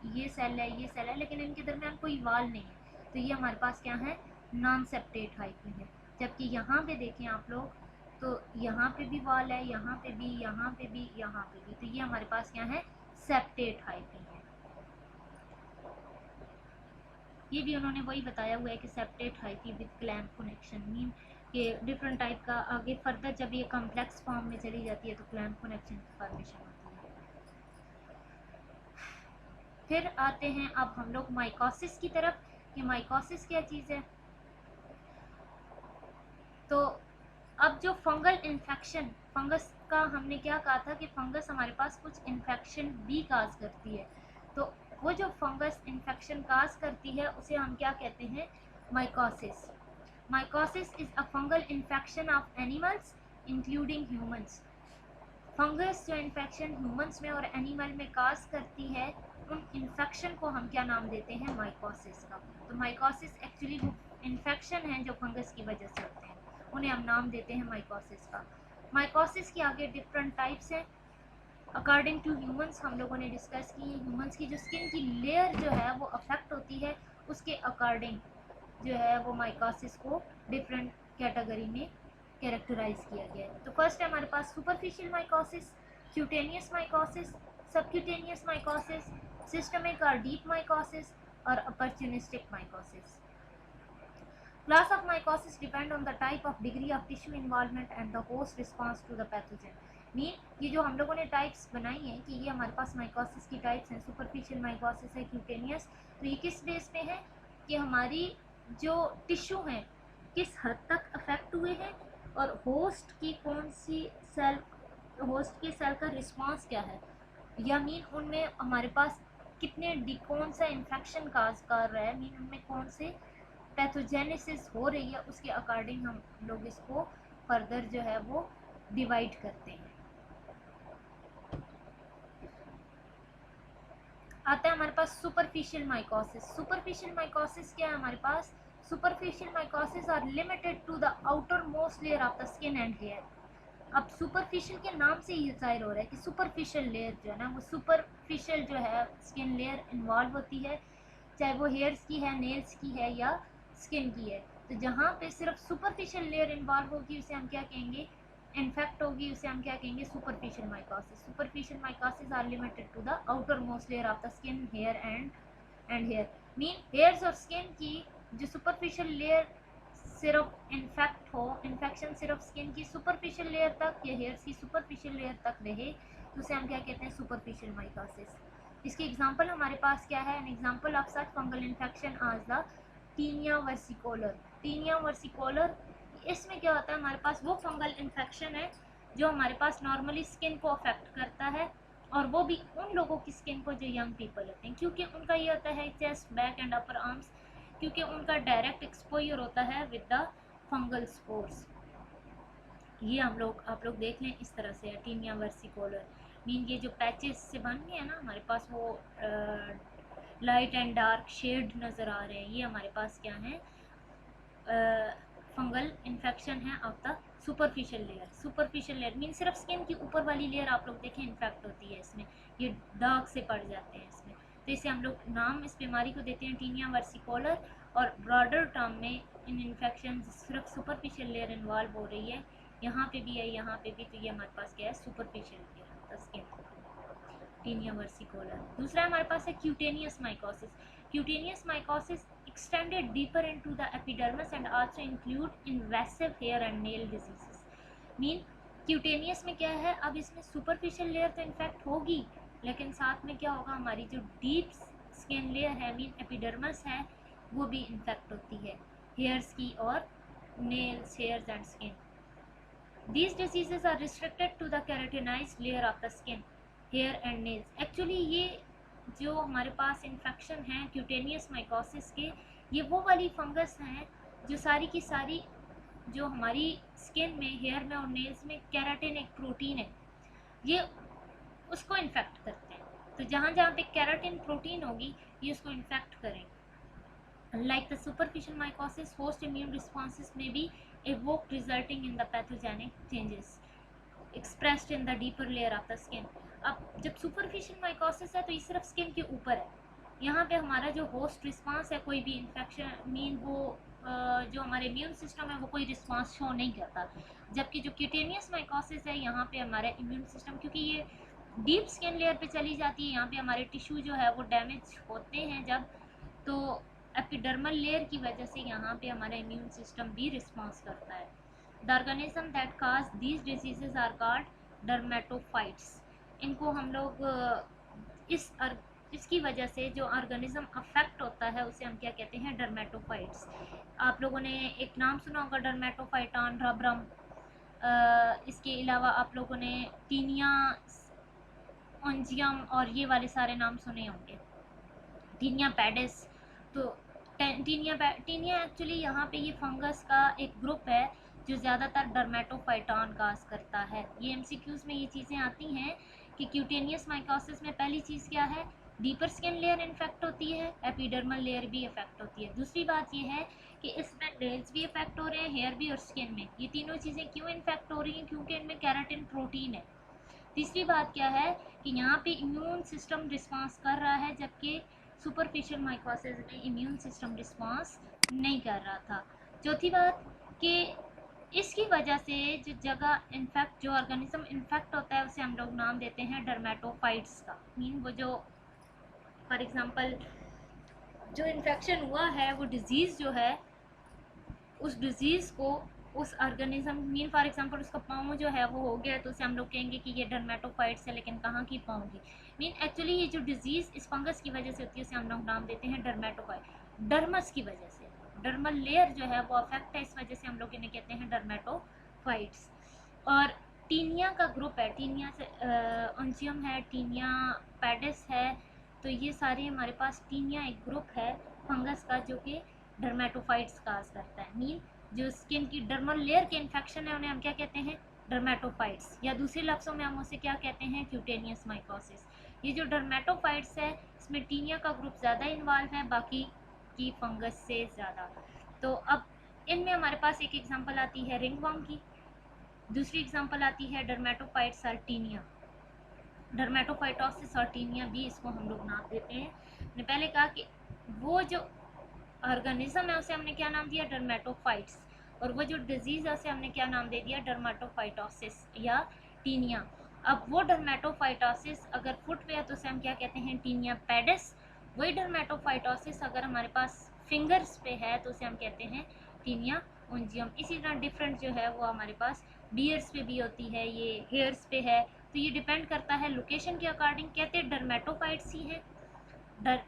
ये सेल है, ये सेल है, लेकिन इनके दरमियान कोई वाल नहीं है, तो ये हमारे पास क्या है, नॉन सेप्टेट हाइफी है। जबकि यहाँ पे देखें आप लोग तो यहाँ पे भी वाल है, यहाँ पे भी, यहाँ पे भी, यहाँ पे भी, तो ये हमारे पास क्या है, सेप्टेट हाइफी है। ये भी उन्होंने वही बताया हुआ है कि septate hyphae with clamp connection, mean कि डिफरेंट टाइप का आगे फर्दर जब ये कॉम्प्लेक्स फॉर्म में चली जाती है तो क्लैम्प कनेक्शन की फॉर्मेशन होती है। फिर आते हैं अब हम लोग माइकोसिस की तरफ कि माइकोसिस क्या चीज़ है। तो अब जो फंगल इन्फेक्शन, फंगस का हमने क्या कहा था कि फंगस हमारे पास कुछ इन्फेक्शन भी काज करती है, तो वो जो फंगस इन्फेक्शन काज करती है उसे हम क्या कहते हैं, mycosis. Mycosis is a fungal infection of animals including humans. Fungus जो इन्फेक्शन ह्यूमंस में और एनिमल में काज करती है, उन इन्फेक्शन को हम क्या नाम देते हैं, माइकोसिस का। तो माइकोसिस एक्चुअली वो इन्फेक्शन है जो फंगस की वजह से होते हैं, उन्हें हम नाम देते हैं माइकोसिस का। माइकोसिस की आगे डिफरेंट टाइप्स हैं अकॉर्डिंग टू ह्यूमंस, हम लोगों ने डिस्कस की है। ह्यूमंस की जो स्किन की लेयर जो है वो अफेक्ट होती है, उसके अकॉर्डिंग जो है वो माइकोसिस को डिफरेंट कैटेगरी में कैरेक्टराइज किया गया है। तो फर्स्ट है हमारे पास superficial mycosis, cutaneous mycosis, subcutaneous mycosis, systemic और डीप माइकोसिस और opportunistic mycosis. Class of mycosis depend on the type of degree of tissue involvement and the host response to the pathogen. Mean ये जो हम लोगों ने types बनाई हैं कि ये हमारे पास माइकोसिस की टाइप्स हैं, सुपरफिशियल माइकोसिस है, क्यूटेनियस, तो ये किस बेस पे है कि हमारी जो टिश्यू हैं किस हद तक अफेक्ट हुए हैं और होस्ट की कौन सी सेल, होस्ट के सेल का रिस्पांस क्या है, या मीन उनमें हमारे पास कितने कौन सा इन्फेक्शन काज कर रहा है, मीन उनमें कौन से पैथोजेनेसिस हो रही है, उसके अकॉर्डिंग हम लोग इसको फर्दर जो है वो डिवाइड करते हैं। आता है हमारे पास सुपरफिशियल माइकोसिस। सुपरफिशियल माइकोसिस क्या है हमारे पास, superficial mycosis are limited to the outer most layer of the skin and hair. अब सुपरफिशियल के नाम से ही जाहिर हो रहा है कि सुपरफिशियल लेयर जो है ना वो सुपरफिशियल जो है स्किन लेयर इन्वॉल्व होती है, चाहे वो हेयर्स की है, नेल्स की है या स्किन की है। तो जहाँ पे सिर्फ सुपरफिशियल लेयर इन्वॉल्व होगी उसे हम क्या कहेंगे, इन्फेक्ट होगी उसे हम क्या कहेंगे, superficial mycosis. Superficial mycosis are limited to the outer most layer of the skin, hair and hair. Mean hairs और स्किन की जो सुपरफिशियल लेयर सिर्फ इन्फेक्ट हो, इन्फेक्शन सिर्फ स्किन की सुपरफिशियल लेयर तक या हेयर्स की सुपरफिशियल लेयर तक रहे तो उसे हम क्या कहते हैं, सुपरफिशियल माइकोसिस। इसकी एग्जांपल हमारे पास क्या है, an example of such fungal infection as the tinea versicolor. Tinea versicolor, इसमें क्या होता है, हमारे पास वो फंगल इन्फेक्शन है जो हमारे पास नॉर्मली स्किन को अफेक्ट करता है, और वो भी उन लोगों की स्किन को जो यंग पीपल होते हैं, क्योंकि उनका ये होता है chest, back and upper arms, क्योंकि उनका डायरेक्ट एक्सपोजर होता है विद द फंगल स्पोर्स। ये आप लोग देख लें, इस तरह से टीनिया वर्सिकोलर। मीन ये जो पैचेस से बन गए हैं ना हमारे पास, वो लाइट एंड डार्क शेड नज़र आ रहे हैं, ये हमारे पास क्या है, फंगल इन्फेक्शन है of the superficial layer. Superficial layer mean सिर्फ स्किन की ऊपर वाली लेयर आप लोग देखें इन्फेक्ट होती है, इसमें ये दाग से पड़ जाते हैं इसमें, तो इसे हम लोग नाम इस बीमारी को देते हैं टीनिया वर्सिकोलर। और ब्रॉडर टर्म में इन इन्फेक्शन सिर्फ सुपरफिशियल लेयर इन्वॉल्व हो रही है, यहाँ पे भी है, यहाँ पे भी, तो ये हमारे पास क्या है, superficial layer skin, tinea versicolor. दूसरा हमारे पास है cutaneous mycosis. Cutaneous mycosis extended deeper into the epidermis and also include invasive hair and nail diseases. Mean cutaneous में क्या है, अब इसमें सुपरफिशियल लेयर तो इन्फेक्ट होगी, लेकिन साथ में क्या होगा, हमारी जो डीप स्किन लेयर है मीन एपिडर्मस है, वो भी इन्फेक्ट होती है, हेयर्स की और nails, hairs and skin. These diseases are restricted to the keratinized layer of the skin, hair and nails. Actually ये जो हमारे पास इन्फेक्शन है क्यूटेनियस माइकोसिस के, ये वो वाली फंगस हैं जो सारी की सारी जो हमारी स्किन में, हेयर में और नेल्स में केराटिन एक प्रोटीन है, ये उसको इन्फेक्ट करते हैं। तो जहाँ जहाँ पे केराटिन प्रोटीन होगी ये उसको इन्फेक्ट करेंगे। Like the superficial mycosis, host immune responses may be evoked resulting in the pathogenic changes expressed in the deeper layer of the skin. अब जब सुपरफिशियल माइकोसिस है तो ये सिर्फ स्किन के ऊपर है, यहाँ पे हमारा जो होस्ट रिस्पांस है, कोई भी इन्फेक्शन मीन वो जो हमारे इम्यून सिस्टम है वो कोई रिस्पांस शो नहीं करता। जबकि जो क्यूटेनियस माइकोसिस है यहाँ पे हमारा इम्यून सिस्टम, क्योंकि ये डीप स्किन लेयर पे चली जाती है, यहाँ पे हमारे टिश्यू जो है वो डैमेज होते हैं जब, तो एपिडर्मल लेयर की वजह से यहाँ पे हमारा इम्यून सिस्टम भी रिस्पॉन्स करता है। The organism that cause these diseases are called dermatophytes. इनको हम लोग इसकी वजह से जो ऑर्गेनिज्म अफेक्ट होता है उसे हम क्या कहते हैं, डर्मेटोफाइट्स। आप लोगों ने एक नाम सुना होगा डर्मेटोफाइटॉन रबरम, इसके अलावा आप लोगों ने टीनिया ओंजियम और ये वाले सारे नाम सुने होंगे, टीनिया पैडिस। तो टीनिया एक्चुअली यहाँ पे ये फंगस का एक ग्रुप है जो ज़्यादातर डर्मेटोफाइटॉन काज करता है। ये एमसीक्यूज में ये चीज़ें आती हैं कि क्यूटेनियस माइकोसिस में पहली चीज़ क्या है, डीपर स्किन लेयर इन्फेक्ट होती है, एपिडर्मल लेयर भी इफेक्ट होती है। दूसरी बात ये है कि इसमें नेल्स भी इफेक्ट हो रहे हैं, हेयर भी और स्किन में। ये तीनों चीज़ें क्यों इन्फेक्ट हो रही हैं, क्योंकि इनमें केराटिन प्रोटीन है। तीसरी बात क्या है कि यहाँ पे इम्यून सिस्टम रिस्पॉन्स कर रहा है, जबकि सुपरफिशियल माइकोसिस में इम्यून सिस्टम रिस्पॉन्स नहीं कर रहा था। चौथी बात कि इसकी वजह से जो जगह इन्फेक्ट, जो ऑर्गेनिज्म इन्फेक्ट होता है उसे हम लोग नाम देते हैं डर्मेटोफाइट्स का। मीन वो जो फॉर एग्जांपल जो इन्फेक्शन हुआ है वो डिजीज़ जो है, उस डिजीज़ को उस ऑर्गेनिज्म, मीन फॉर एग्जांपल उसका पाँव जो है वो हो गया तो उसे हम लोग कहेंगे कि ये डर्मेटोफाइट्स है, लेकिन कहाँ की पाँव की। मीन एक्चुअली ये जो डिजीज़ इस फंगस की वजह से होती है उसे हम लोग नाम देते हैं डर्मेटोफाइट। डर्मस की वजह से, डर्मल लेयर जो है वो अफेक्ट है, इस वजह से हम लोग इन्हें कहते हैं डर्मेटोफाइट्स। और टीनिया का ग्रुप है, टीनिया से ओंजियम है, टीनिया पैडिस है, तो ये सारे हमारे पास टीनिया एक ग्रुप है फंगस का जो कि डर्मेटोफाइट्स काज करता है। मीन जो स्किन की डर्मल लेयर के इन्फेक्शन है उन्हें हम क्या कहते हैं, डर्मेटोफाइट्स, या दूसरे लफ्ज़ों में हम उसे क्या कहते हैं, क्यूटेनियस माइकोसिस। ये जो डर्मेटोफाइट्स है इसमें टीनिया का ग्रुप ज़्यादा इन्वॉल्व है बाकी की फंगस से ज़्यादा। तो अब इनमें हमारे पास एक एग्जांपल आती है रिंगवर्म की, दूसरी एग्जांपल आती है डर्मेटोफाइट्स और टीनिया। डर्मेटोफाइटोसिस और टीनिया भी इसको हम लोग नाम देते हैं। मैंने पहले कहा कि वो जो ऑर्गेनिज्म है उसे हमने क्या नाम दिया, डर्मेटोफाइट्स, और वो जो डिजीज़ है उसे हमने क्या नाम दे दिया, डर्माटोफाइटोसिस या टीनिया। अब वो डर्माटोफाइटोसिस अगर फुट पे है तो उसे हम क्या कहते हैं, टीनिया पेडिस। वही डर्माटोफाइटोसिस अगर हमारे पास फिंगर्स पे है तो उसे हम कहते हैं टीनिया उंजियम। इसी तरह डिफरेंट जो है वो हमारे पास बियर्स पे भी होती है, ये हेयर्स पे है, तो ये डिपेंड करता है लोकेशन के अकॉर्डिंग। कहते हैं डर्मेटोफाइट्स ही हैं,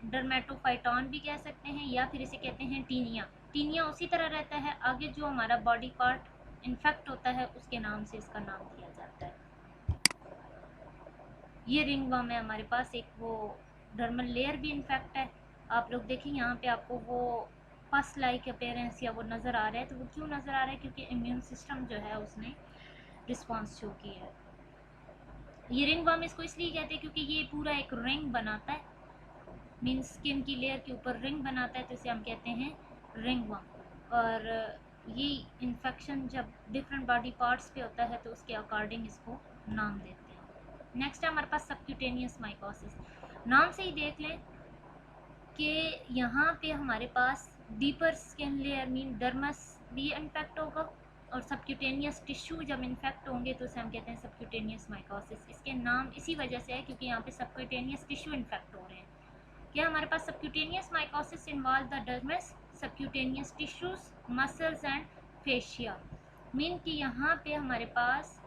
डर्मेटोफाइटॉन भी कह सकते हैं, या फिर इसे कहते हैं टीनिया। टीनिया उसी तरह रहता है, आगे जो हमारा बॉडी पार्ट इन्फेक्ट होता है उसके नाम से इसका नाम दिया जाता है। ये रिंगवर्म है हमारे पास, एक वो डर्मल लेयर भी इन्फेक्ट है। आप लोग देखें यहाँ पे आपको वो पस लाइक अपेयरेंस या वो नज़र आ रहा है, तो वो क्यों नज़र आ रहा है, क्योंकि इम्यून सिस्टम जो है उसने रिस्पॉन्स शो किया है। ये रिंगवर्म इसको इसलिए कहते हैं क्योंकि ये पूरा एक रिंग बनाता है, मीन्स स्किन की लेयर के ऊपर रिंग बनाता है, तो इसे हम कहते हैं रिंगवर्म। और ये इन्फेक्शन जब डिफरेंट बॉडी पार्ट्स पे होता है तो उसके अकॉर्डिंग इसको नाम देते हैं। नेक्स्ट है हमारे पास सबक्यूटेनियस माइकोसिस। नाम से ही देख लें कि यहाँ पे हमारे पास deeper skin layer mean dermis भी इन्फेक्ट होगा, और सबक्यूटेनियस टिश्यू जब इन्फेक्ट होंगे तो उसे हम कहते हैं सबक्यूटेनियस माइकोसिस। इसके नाम इसी वजह से है क्योंकि यहाँ पे सबक्यूटेनियस टिश्यू इन्फेक्ट हो रहे हैं। क्या हमारे पास subcutaneous mycosis involve the dermis, subcutaneous tissues, muscles and fascia. Mean कि यहाँ पे हमारे पास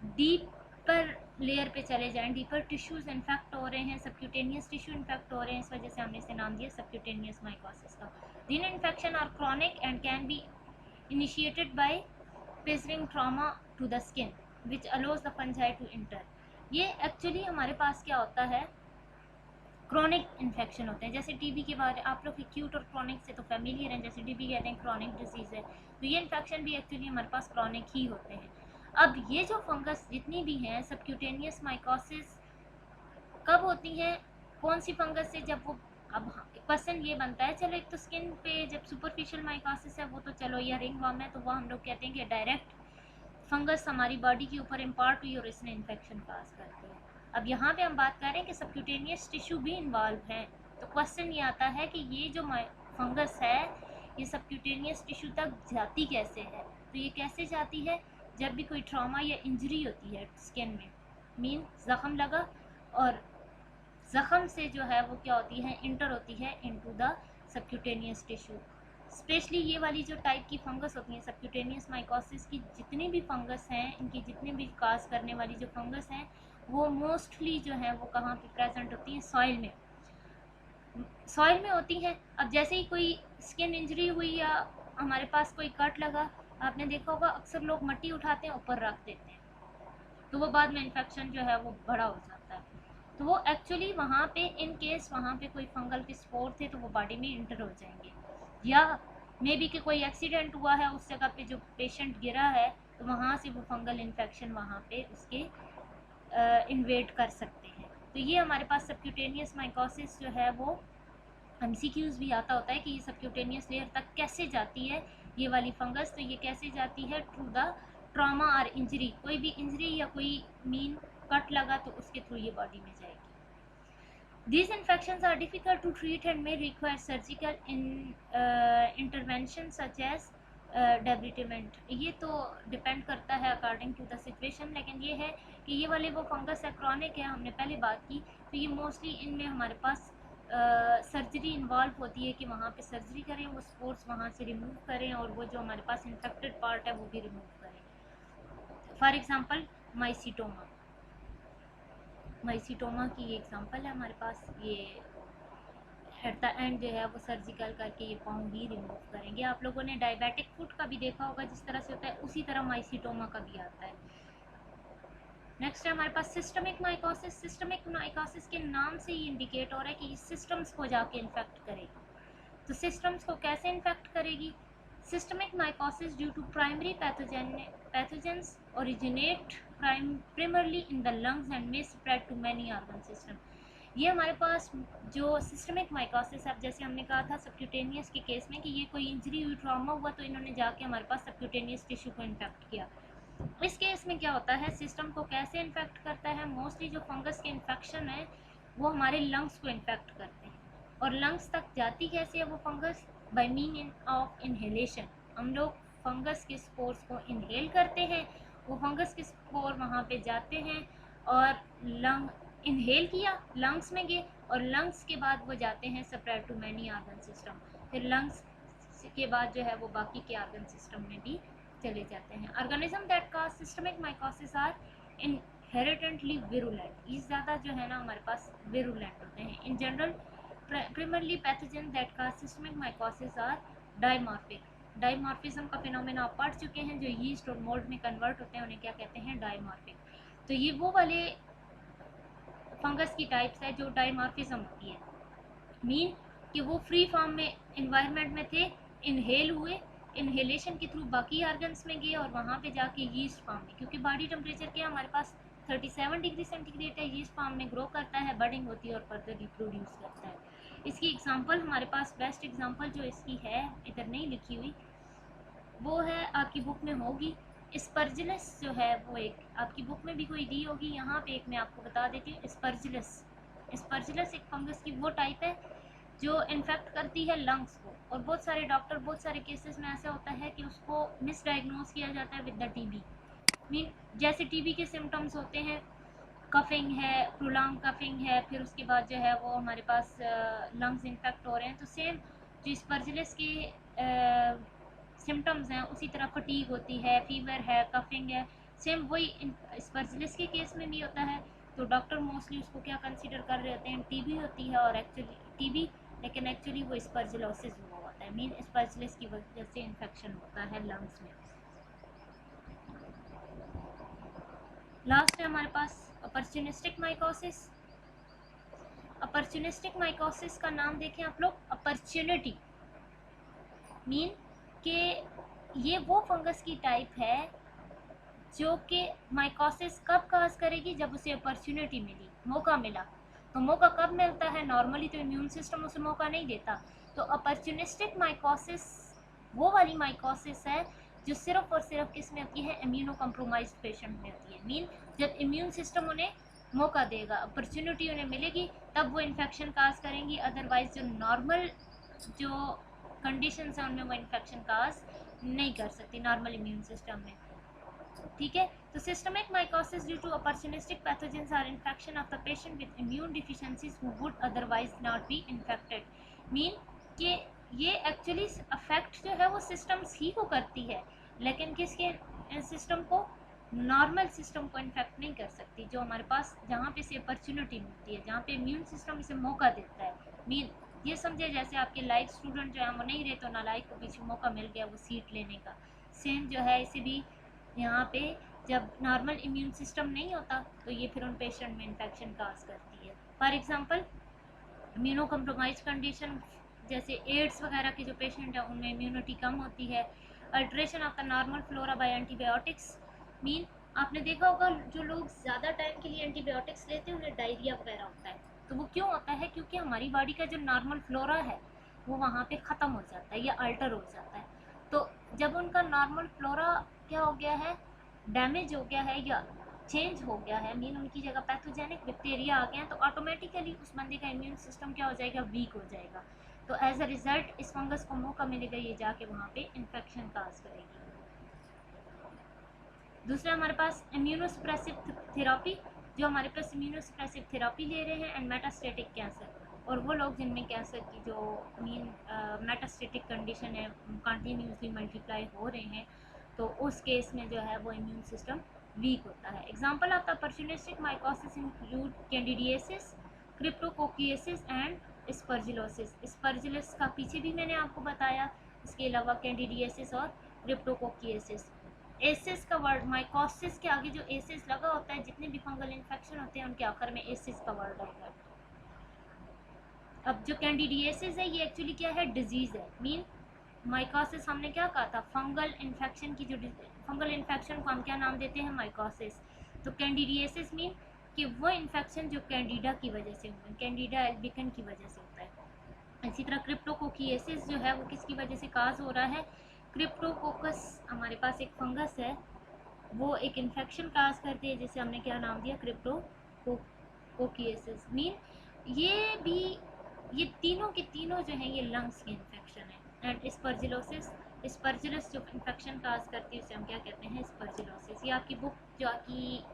डीपर लेयर पे चले जाएं, डीपर टिश्यूज इन्फेक्ट हो रहे हैं, सबक्यूटेनियस टिश्यू इन्फेक्ट हो रहे हैं, इस वजह से हमने इसे नाम दिया सबक्यूटेनियस माइकोसिस का। दिन infection are chronic and can be initiated by piercing trauma to the skin which allows the fungi to enter. ये एक्चुअली हमारे पास क्या होता है, क्रॉनिक इन्फेक्शन होते हैं। जैसे टीबी के बारे आप लोग एक्यूट और क्रॉनिक से तो फैमिलियर हैं, जैसे टीबी कहते हैं क्रॉनिक डिजीज़ है, तो ये इन्फेक्शन भी एक्चुअली हमारे पास क्रॉनिक ही होते हैं। अब ये जो फंगस जितनी भी हैं सबक्यूटेनियस माइकोसिस कब होती हैं, कौन सी फंगस से, जब वो अब क्वेश्चन ये बनता है, चलो एक तो स्किन पे जब सुपरफिशियल माइकोसिस है वो तो चलो, या रिंगवर्म है तो वो हम लोग कहते हैं कि डायरेक्ट फंगस हमारी बॉडी के ऊपर इम्पार्ट हुई और इसने इन्फेक्शन काज करती है। अब यहाँ पे हम बात कर रहे हैं कि सबक्यूटेनियस टिश्यू भी इन्वॉल्व है, तो क्वेश्चन ये आता है कि ये जो फंगस है ये सबक्यूटेनियस टिश्यू तक जाती कैसे है। तो ये कैसे जाती है, जब भी कोई ट्रॉमा या इंजरी होती है स्किन में, मीन ज़ख़म लगा और ज़ख़म से जो है वो क्या होती है, इंटर होती है into the subcutaneous tissue. Specially ये वाली जो टाइप की फंगस होती है सबक्यूटेनियस माइकोसिस की, जितनी भी फंगस हैं, इनकी जितनी भी काज करने वाली जो फंगस हैं वो मोस्टली जो है वो कहाँ पे प्रेजेंट होती हैं, सॉइल में, सॉइल में होती हैं। अब जैसे ही कोई स्किन इंजरी हुई या हमारे पास कोई कट लगा, आपने देखा होगा अक्सर लोग मिट्टी उठाते हैं ऊपर रख देते हैं, तो वो बाद में इन्फेक्शन जो है वो बड़ा हो जाता है। तो वो एक्चुअली वहाँ पे इन केस वहाँ पे कोई फंगल के स्पोर थे तो वो बॉडी में इंटर हो जाएंगे, या मे बी कि कोई एक्सीडेंट हुआ है उस जगह पे जो पेशेंट गिरा है तो वहाँ से वो फंगल इन्फेक्शन वहाँ पे उसके इन्वेट कर सकते हैं। तो ये हमारे पास सबक्यूटेनियस माइकोसिस जो है वो एमसीक्यूज भी आता होता है कि ये सबक्यूटेनियस लेयर तक कैसे जाती है ये वाली फंगस। तो ये कैसे जाती है, थ्रू द ट्रॉमा और इंजरी, कोई भी इंजरी या कोई मीन कट लगा तो उसके थ्रू ये बॉडी में जाएगी। These infections are difficult to treat and may require surgical intervention such as डेब्रिटेमेंट। ये तो डिपेंड करता है अकॉर्डिंग टू द सिचुएशन, लेकिन ये है कि ये वाले वो फंगस है क्रॉनिक है, हमने पहले बात की, तो ये मोस्टली इनमें हमारे पास सर्जरी इन्वॉल्व होती है कि वहाँ पे सर्जरी करें, वो स्पोर्स वहाँ से रिमूव करें और वो जो हमारे पास इन्फेक्टेड पार्ट है वो भी रिमूव करें। फॉर एग्जांपल माइसीटोमा, माइसीटोमा की एग्जांपल है हमारे पास, ये एट द एंड जो है वो सर्जिकल करके ये पाँव भी रिमूव करेंगे। आप लोगों ने डायबिटिक फुट का भी देखा होगा, जिस तरह से होता है उसी तरह माइसीटोमा का भी आता है। नेक्स्ट है हमारे पास सिस्टमिक माइकोसिस। सिस्टमिक माइकोसिस के नाम से ही इंडिकेट हो रहा है कि इस सिस्टम्स को जाके इन्फेक्ट करेगी। तो सिस्टम्स को कैसे इन्फेक्ट करेगी, systemic mycosis due to primary pathogens originate primarily in the lungs and may spread to many organ system। ये हमारे पास जो सिस्टमिक माइकोसिस, अब जैसे हमने कहा था सबक्यूटेनियस के केस में कि ये कोई इंजरी हुई, ट्रॉमा हुआ तो इन्होंने जाके हमारे पास सबक्यूटेनियस टिश्यू को इन्फेक्ट किया। इस केस में क्या होता है, सिस्टम को कैसे इन्फेक्ट करता है, मोस्टली जो फंगस के इन्फेक्शन है वो हमारे लंग्स को इन्फेक्ट करते हैं। और लंग्स तक जाती कैसे है वो fungus, by mean of inhalation. हम लोग फंगस के स्पोर्स को इनहेल करते हैं, वो फंगस के स्पोर वहाँ पे जाते हैं और लंग इनहेल किया, लंग्स में गए और लंग्स के बाद वो जाते हैं spread to many organ system, फिर लंग्स के बाद जो है वो बाकी के ऑर्गन सिस्टम में भी चले जाते हैं। Organism that cause systemic mycosis are inherently virulent, ये ज़्यादा जो है ना हमारे पास विरुलेंट होते हैं। In general primarily pathogen that cause systemic mycosis are dimorphic, dimorphism का फिनोमेना आप पढ़ चुके हैं, जो यीस्ट और मोल्ड में कन्वर्ट होते हैं उन्हें क्या कहते हैं, डाइमॉर्फिक। तो ये वो वाले फंगस की टाइप्स है जो डाइमॉर्फिज्म होती है, मीन कि वो फ्री फॉर्म में एनवायरनमेंट में थे, इनहेल हुए, इनहेलेशन के थ्रू बाकी ऑर्गन्स में गए और वहाँ पे जाके यीस्ट फॉर्म में, क्योंकि बॉडी टेम्परेचर क्या हमारे पास 37 डिग्री सेंटीग्रेड है, यीस्ट फॉर्म में ग्रो करता है, बडिंग होती है और फर्दर रिप्रोड्यूस करता है। इसकी एग्जांपल हमारे पास बेस्ट एग्जांपल जो इसकी है इधर नहीं लिखी हुई, वो है आपकी बुक में होगी, स्पर्जिलस जो है वो एक आपकी बुक में भी कोई दी होगी, यहाँ पे एक मैं आपको बता देती हूँ। स्पर्जिलस एक फंगस की वो टाइप है जो इन्फेक्ट करती है लंग्स को, और बहुत सारे डॉक्टर बहुत सारे केसेस में ऐसा होता है कि उसको मिसडायग्नोज किया जाता है विद द टीबी। मीन जैसे टीबी के सिम्टम्स होते हैं, कफिंग है, प्रोलॉन्ग कफिंग है, फिर उसके बाद जो है वो हमारे पास लंग्स इन्फेक्ट हो रहे हैं, तो सेम जो स्पर्जिलस के सिम्टम्स हैं उसी तरह फटीग होती है, फीवर है, कफिंग है, सेम वही स्पर्जिलस के केस में भी होता है। तो डॉक्टर मोस्टली उसको क्या कंसीडर कर रहे होते हैं, टीबी होती है और एक्चुअली टीबी, लेकिन एक्चुअली वो स्पर्जिलोसिस हुआ होता है, मीन स्पर्जिलस की वजह से इन्फेक्शन होता है लंग्स में। लास्ट है हमारे पास अपॉर्चुनिस्टिक माइकोसिस। अपॉर्चुनिस्टिक माइकोसिस का नाम देखें आप लोग, अपॉर्चुनिटी मीन कि ये वो फंगस की टाइप है जो कि माइकोसिस कब काज करेगी, जब उसे अपॉर्चुनिटी मिली, मौका मिला। तो मौका कब मिलता है, नॉर्मली तो इम्यून सिस्टम उसे मौका नहीं देता। तो अपॉर्चुनिस्टिक माइकोसिस वो वाली माइकोसिस है जो सिर्फ और सिर्फ किस में होती है, इम्यूनो कम्प्रोमाइज्ड पेशेंट में होती है। मीन जब इम्यून सिस्टम उन्हें मौका देगा, अपॉर्चुनिटी उन्हें मिलेगी, तब वो इन्फेक्शन काज करेंगी, अदरवाइज जो नॉर्मल जो कंडीशंस हैं उनमें वो इन्फेक्शन काज नहीं कर सकती नॉर्मल इम्यून सिस्टम में। ठीक है, तो systemic mycosis due to opportunistic pathogens are infection of the patient with immune deficiencies who would otherwise not be infected. Mean कि ये एक्चुअली अफेक्ट जो है वो सिस्टम्स ही को करती है, लेकिन किसके सिस्टम को, नॉर्मल सिस्टम को इन्फेक्ट नहीं कर सकती, जो हमारे पास जहाँ पे से अपॉर्चुनिटी मिलती है, जहाँ पे इम्यून सिस्टम इसे मौका देता है। मीन ये समझे जैसे आपके लाइक स्टूडेंट जो है वो नहीं रहे तो नालायक को पीछे मौका मिल गया वो सीट लेने का, सेम जो है इसे भी यहाँ पे जब नॉर्मल इम्यून सिस्टम नहीं होता तो ये फिर उन पेशेंट में इन्फेक्शन काज करती है। For example immuno compromise condition जैसे एड्स वगैरह के जो पेशेंट हैं उनमें इम्यूनिटी कम होती है। Alteration of the normal flora bye antibiotics, mean आपने देखा होगा जो लोग ज़्यादा टाइम के लिए एंटीबायोटिक्स लेते हैं उन्हें डायरिया वगैरह होता है। तो वो क्यों होता है, क्योंकि हमारी बॉडी का जो नॉर्मल फ्लोरा है वो वहाँ पे ख़त्म हो जाता है या अल्टर हो जाता है। तो जब उनका नॉर्मल फ्लोरा क्या हो गया है, डैमेज हो गया है या चेंज हो गया है, मीन उनकी जगह पैथोजेनिक बैक्टीरिया आ गए हैं, तो ऑटोमेटिकली उस बंदे का इम्यून सिस्टम क्या हो जाएगा, वीक हो जाएगा। तो एज अ रिजल्ट इस फंगस को मौका मिलेगा ये जाके वहाँ पे इन्फेक्शन काज करेगी। दूसरा हमारे पास इम्यूनोसप्रेसिव थेरापी, जो हमारे पास इम्यूनोसप्रेसिव थेरापी ले रहे हैं, एंड मेटास्टेटिक कैंसर, और वो लोग जिनमें कैंसर की जो मीन मेटास्टेटिक कंडीशन है कंटिन्यूसली मल्टीप्लाई हो रहे हैं, तो उस केस में जो है वो इम्यून सिस्टम वीक होता है। Example of the opportunistic mycosis include candidiasis, cryptococcosis and aspergillosis. Aspergillus का पीछे भी मैंने आपको बताया, इसके अलावा कैंडिडियासिस और क्रिप्टोकोकियासिस। एसिस का वर्ड, माइकोसिस के आगे जो एसिस लगा होता है, जितने भी फंगल इन्फेक्शन होते हैं उनके आखिर में एसिस का वर्ड आएगा। अब जो कैंडिडियासिस है ये एक्चुअली क्या है, डिजीज़ है। मीन माइकोसिस हमने क्या कहा था, फंगल इन्फेक्शन की जो फंगल इन्फेक्शन को हम क्या नाम देते हैं, माइकोसिस। तो कैंडिडियासिस मीन कि वो इन्फेक्शन जो कैंडिडा की वजह से हुआ, कैंडिडा एल्बिकन की वजह से होता है। इसी तरह क्रिप्टोकोकियासिस जो है वो किसकी वजह से काज हो रहा है, क्रिप्टोकोकस हमारे पास एक फंगस है, वो एक इन्फेक्शन काज करती है जिसे हमने क्या नाम दिया, क्रिप्टोकोकियासिस। मीन ये भी, ये तीनों के तीनों जो है ये लंग्स के इन्फेक्शन है। एंड स्पर्जिलोसिस स्पर्जिलस जो इन्फेक्शन काज करती है उसे हम क्या कहते हैं, स्पर्जिलोसिस। ये आपकी बुक जो आपकी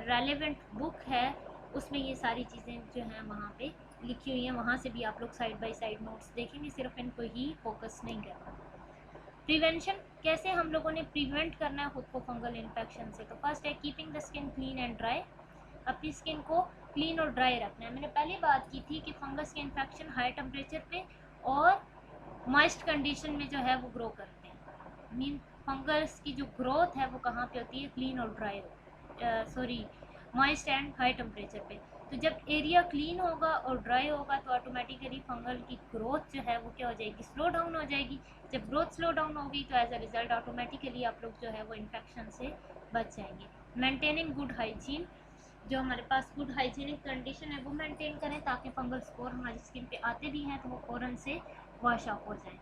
रेलेवेंट बुक है उसमें ये सारी चीज़ें जो हैं वहाँ पे लिखी हुई हैं, वहाँ से भी आप लोग साइड बाय साइड नोट्स देखेंगे, सिर्फ इनको ही फोकस नहीं करना। प्रिवेंशन, कैसे हम लोगों ने प्रिवेंट करना है खुद को फंगल इन्फेक्शन से, तो फर्स्ट है keeping the skin clean and dry. अपनी स्किन को क्लीन और ड्राई रखना है। मैंने पहले बात की थी कि फंगस के इन्फेक्शन हाई टेम्परेचर पे और मॉइस्ट कंडीशन में जो है वो ग्रो करते हैं। मीन फंगस की जो ग्रोथ है वो कहाँ पे होती है, क्लीन और dry sorry moist and high temperature पे। तो जब एरिया क्लीन होगा और ड्राई होगा तो ऑटोमेटिकली फंगल की ग्रोथ जो है वो क्या हो जाएगी, स्लो डाउन हो जाएगी। जब ग्रोथ स्लो डाउन होगी तो एज अ रिजल्ट ऑटोमेटिकली आप लोग जो है वो इन्फेक्शन से बच जाएंगे। मेंटेनिंग गुड हाइजीन, जो हमारे पास गुड हाइजीनिक कंडीशन है वो मेंटेन करें ताकि फंगल स्पोर हमारी स्किन पे आते भी हैं तो वो फ़ौरन से वॉश ऑफ हो जाए।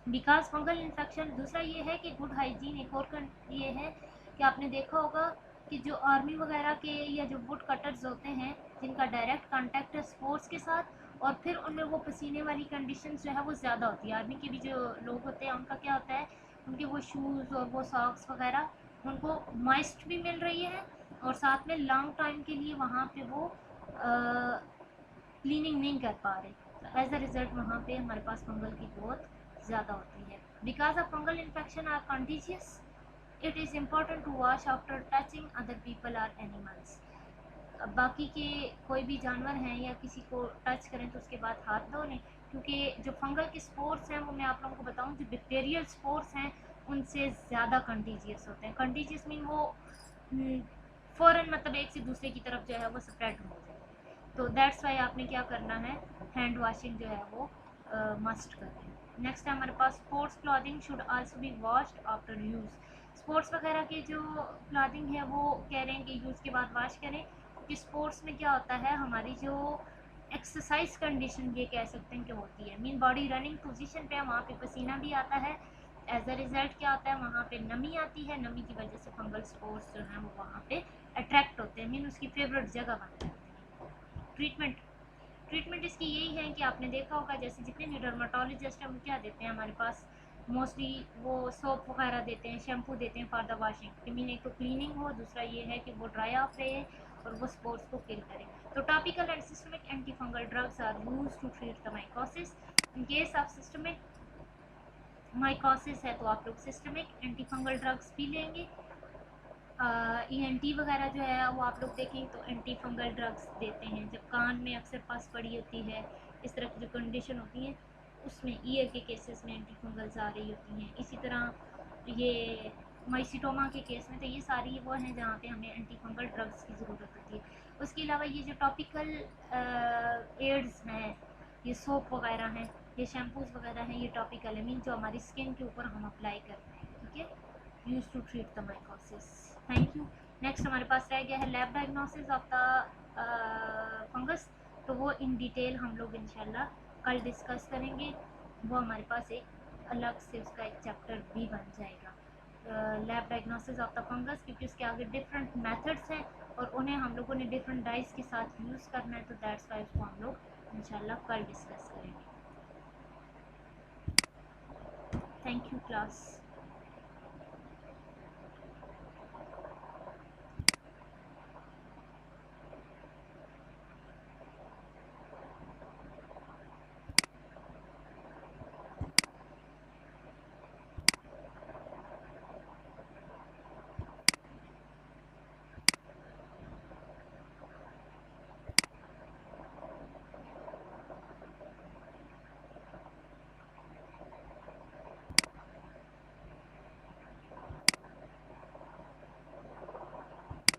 बिकॉज फंगल इन्फेक्शन, दूसरा ये है कि गुड हाइजीन, एक और ये है कि आपने देखा होगा कि जो आर्मी वगैरह के या जो वुड कटर्स होते हैं जिनका डायरेक्ट कांटेक्ट है स्पोर्ट्स के साथ और फिर उनमें वो पसीने वाली कंडीशन जो है वो ज़्यादा होती है। आर्मी के भी जो लोग होते हैं उनका क्या होता है, उनके वो शूज़ और वो सॉक्स वगैरह उनको मॉइस्ट भी मिल रही है और साथ में लॉन्ग टाइम के लिए वहाँ पे वो क्लीनिंग नहीं कर पा रहे, तो एज अ रिज़ल्ट वहाँ पे हमारे पास फंगल की ग्रोथ ज़्यादा होती है। Because of fungal infection are contagious, it is important to wash after touching other people or animals. बाकी के कोई भी जानवर हैं या किसी को टच करें तो उसके बाद हाथ धो लें, क्योंकि जो फंगल के स्पोर्स हैं वो मैं आप लोगों को बताऊं, जो बैक्टीरियल स्पोर्स हैं उनसे ज़्यादा कंटीजियस होते हैं। कंटीजियस मीन वो फ़ौरन मतलब एक से दूसरे की तरफ जो है वो स्प्रेड हो जाए। तो दैट्स वाई आपने क्या करना है, हैंड वॉशिंग जो है वो मस्ट करें। नेक्स्ट है हमारे पास sports clothing should also be washed after use. Sports वगैरह के जो क्लॉथिंग है वो कह रहे हैं कि यूज़ के बाद वॉश करें, क्योंकि स्पोर्ट्स में क्या होता है, हमारी जो एक्सरसाइज कंडीशन ये कह सकते हैं कि होती है, मीन बॉडी रनिंग पोजीशन पे है, वहाँ पे पसीना भी आता है। एज अ रिज़ल्ट क्या होता है, वहाँ पे नमी आती है, नमी की वजह से फंगल स्पोर्स जो हैं वो वहाँ पे अट्रैक्ट होते हैं, मीन उसकी फेवरेट जगह बन जाती है। ट्रीटमेंट, ट्रीटमेंट इसकी यही है कि आपने देखा होगा जैसे जितने भी डर्माटोलॉजिस्ट हैं वो क्या देते हैं हमारे पास, मोस्टली वो सोप वगैरह देते हैं, शैम्पू देते हैं फॉर द वॉशिंग। मीन एक तो क्लीनिंग हो, दूसरा ये है कि वो ड्राई ऑफ रहे और वो स्पोर्ट्स को किल करे। तो topical and systemic antifungal drugs are used to treat the mycosis. In case of systemic mycosis है तो आप लोग सिस्टमिक एंटी फंगल ड्रग्स भी लेंगे। ENT वगैरह जो है वो आप लोग देखें तो एंटी फंगल ड्रग्स देते हैं जब कान में अक्सर पास पड़ी होती है, इस तरह की जो कंडीशन होती है उसमें ईयर के केसेस में एंटी फंगल्स आ रही होती हैं। इसी तरह ये माइसिटोमा के केस में तो ये सारी वो हैं जहाँ पे हमें एंटी फंगल ड्रग्स की ज़रूरत होती है। उसके अलावा ये जो टॉपिकल एड्स हैं, ये सोप वगैरह हैं, ये शैम्पूज़ वगैरह हैं, ये टॉपिकल है, मीन जो हमारी स्किन के ऊपर हम अप्लाई करते हैं, ठीक है, use to treat the mycosis. Thank you. Next हमारे पास रह गया है lab diagnosis of the fungus, तो वो इन डिटेल हम लोग इंशाल्लाह कल डिस्कस करेंगे। वो हमारे पास एक अलग से उसका एक चैप्टर भी बन जाएगा, lab diagnosis of the fungus, क्योंकि उसके आगे डिफरेंट मेथड्स हैं और उन्हें हम लोगों ने डिफरेंट डाइस के साथ यूज़ करना है, तो दैट्स वाई उसको हम लोग इंशाल्लाह कल डिस्कस करेंगे। Thank you class.